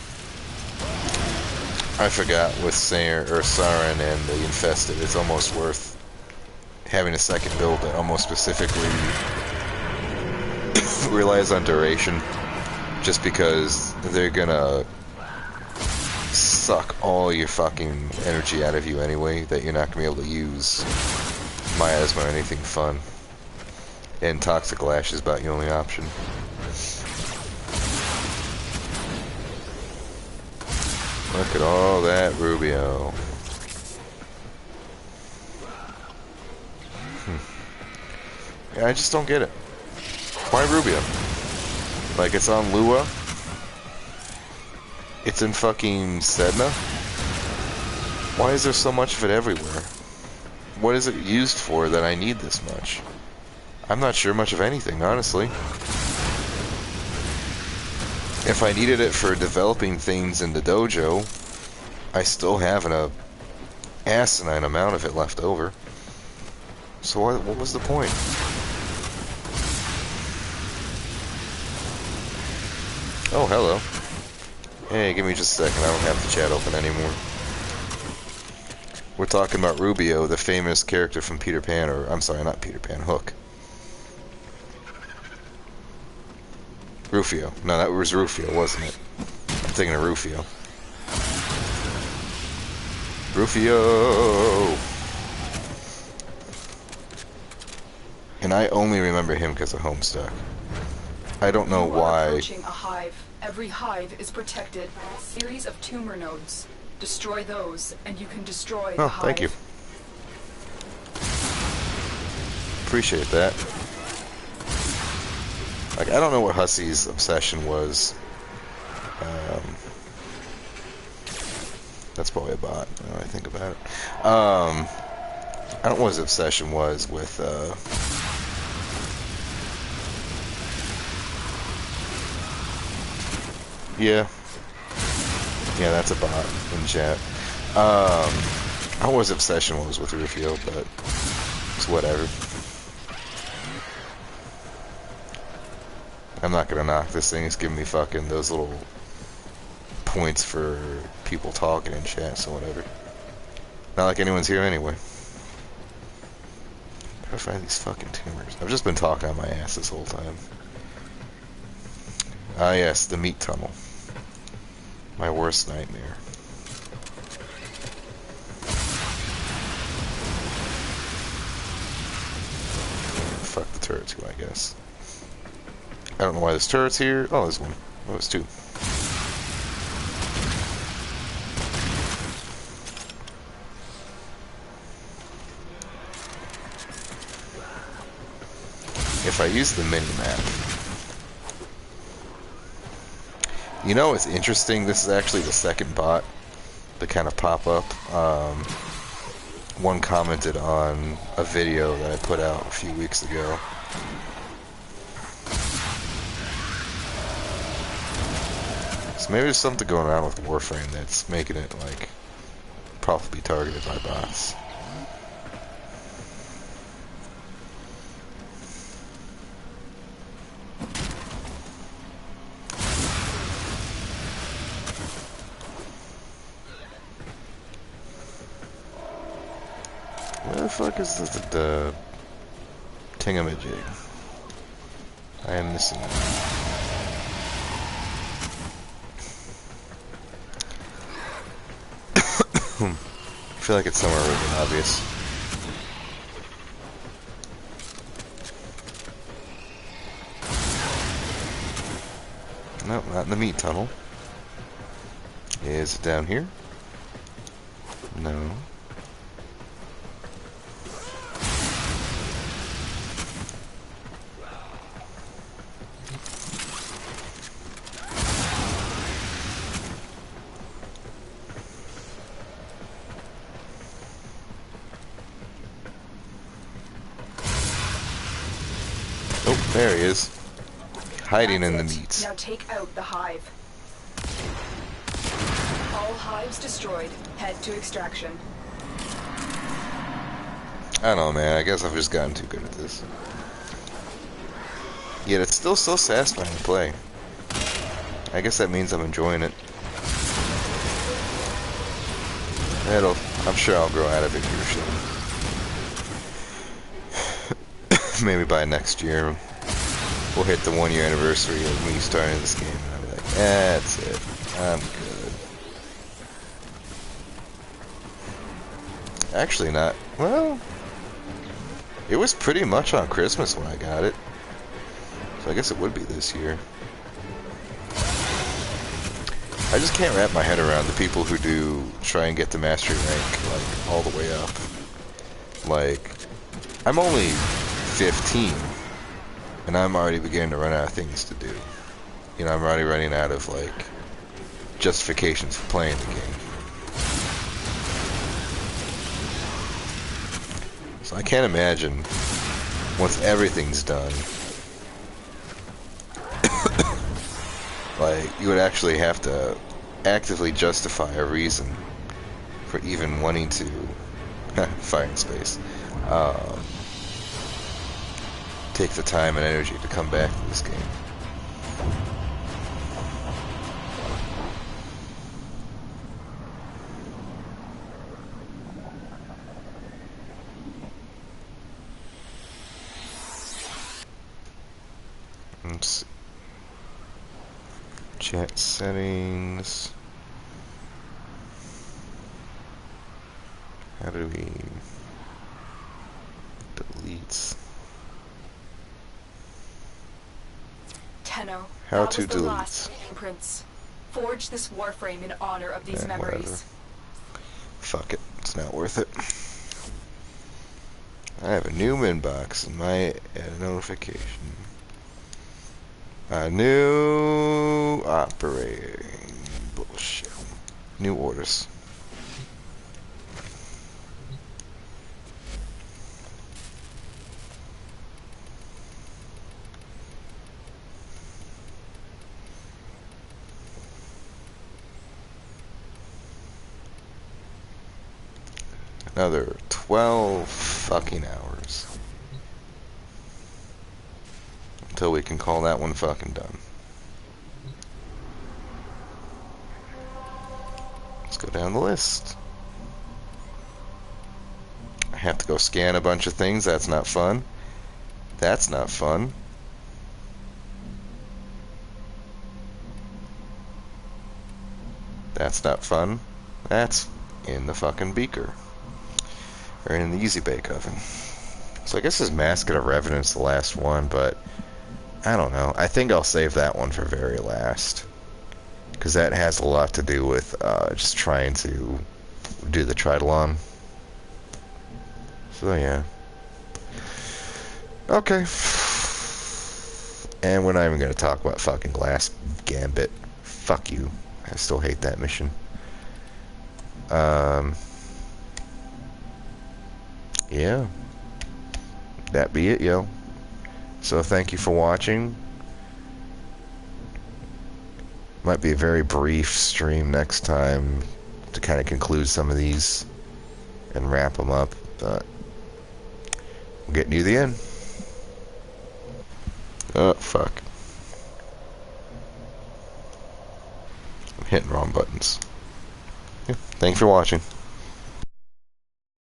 I forgot with Saren and the Infested, it's almost worth having a second build that almost specifically relies on duration, just because they're gonna suck all your fucking energy out of you anyway, that you're not gonna be able to use miasma or anything fun. And Toxic Lash is about your only option. Look at all that Rubio. Yeah, I just don't get it. Why Rubio? Like, it's on Lua. It's in fucking Sedna. Why is there so much of it everywhere? What is it used for that I need this much? I'm not sure much of anything, honestly. If I needed it for developing things in the dojo, I still have an asinine amount of it left over. So what was the point? Oh, hello. Hey, give me just a second. I don't have the chat open anymore. We're talking about Rubio, the famous character from Peter Pan, or I'm sorry, not Peter Pan, Hook. Rufio. No, that was Rufio, wasn't it? I'm thinking of Rufio. Rufio! And I only remember him because of Homestuck. I don't know You are why. approaching a hive. Every hive is protected by a series of tumor nodes. Destroy those, and you can destroy the Oh, hive. thank you. Appreciate that. Like, I don't know what Hussey's obsession was. That's probably a bot, now I think about it. I don't know what his obsession was with, yeah. Yeah, that's a bot in chat. I don't know what his obsession was with Rufio, but it's whatever. I'm not gonna knock this thing. It's giving me fucking those little points for people talking in chat, so whatever. Not like anyone's here anyway. Gotta find these fucking tumors. I've just been talking on my ass this whole time. Ah yes, the meat tunnel. My worst nightmare. Fuck the turret too, I guess. I don't know why there's turrets here. Oh, there's one. Oh, there's two. If I use the mini-map. You know what's interesting? This is actually the second bot to kind of pop up. One commented on a video that I put out a few weeks ago. So maybe there's something going on with Warframe that's making it, like, probably targeted by bots. Where the fuck is the tingamajig? I am missing it. I feel like it's somewhere really obvious. Nope, not in the meat tunnel. Is it down here? No. Oh, there he is. Hiding in the meat. Now take out the hive. All hives destroyed. Head to extraction. I don't know, man. I guess I've just gotten too good at this. Yet it's still so satisfying to play. I guess that means I'm enjoying it. I'm sure I'll grow out of it here soon. Maybe by next year, we'll hit the 1 year anniversary of me starting this game, and I'll be like, that's it. I'm good. Actually, not. Well, it was pretty much on Christmas when I got it, so I guess it would be this year. I just can't wrap my head around the people who do try and get the mastery rank, like, all the way up. Like, I'm only 15, and I'm already beginning to run out of things to do. You know, I'm already running out of, like, justifications for playing the game. So I can't imagine, once everything's done, like, you would actually have to actively justify a reason for even wanting to fire in space. Take the time and energy to come back to this game. Let's see. Chat settings. How do we delete? Tenno, How that to was the delete. last prince. Forge this warframe in honor of these Yeah, memories. whatever. Fuck it. It's not worth it. I have a new inbox in my notification. A new operating bullshit. New orders. Another 12 fucking hours. Until we can call that one fucking done. Let's go down the list. I have to go scan a bunch of things. That's not fun. That's not fun. That's not fun. That's in the fucking beaker. Or in the Easy Bake Oven. So I guess this Mascot of Revenant's the last one, but I don't know. I think I'll save that one for very last. Because that has a lot to do with just trying to do the Tridalon. So yeah. Okay. And we're not even going to talk about fucking Glass Gambit. Fuck you. I still hate that mission. Yeah. That be it, yo. So thank you for watching. Might be a very brief stream next time to kind of conclude some of these and wrap them up, but we'll get near the end. Oh, fuck. I'm hitting wrong buttons. Yeah, thanks for watching.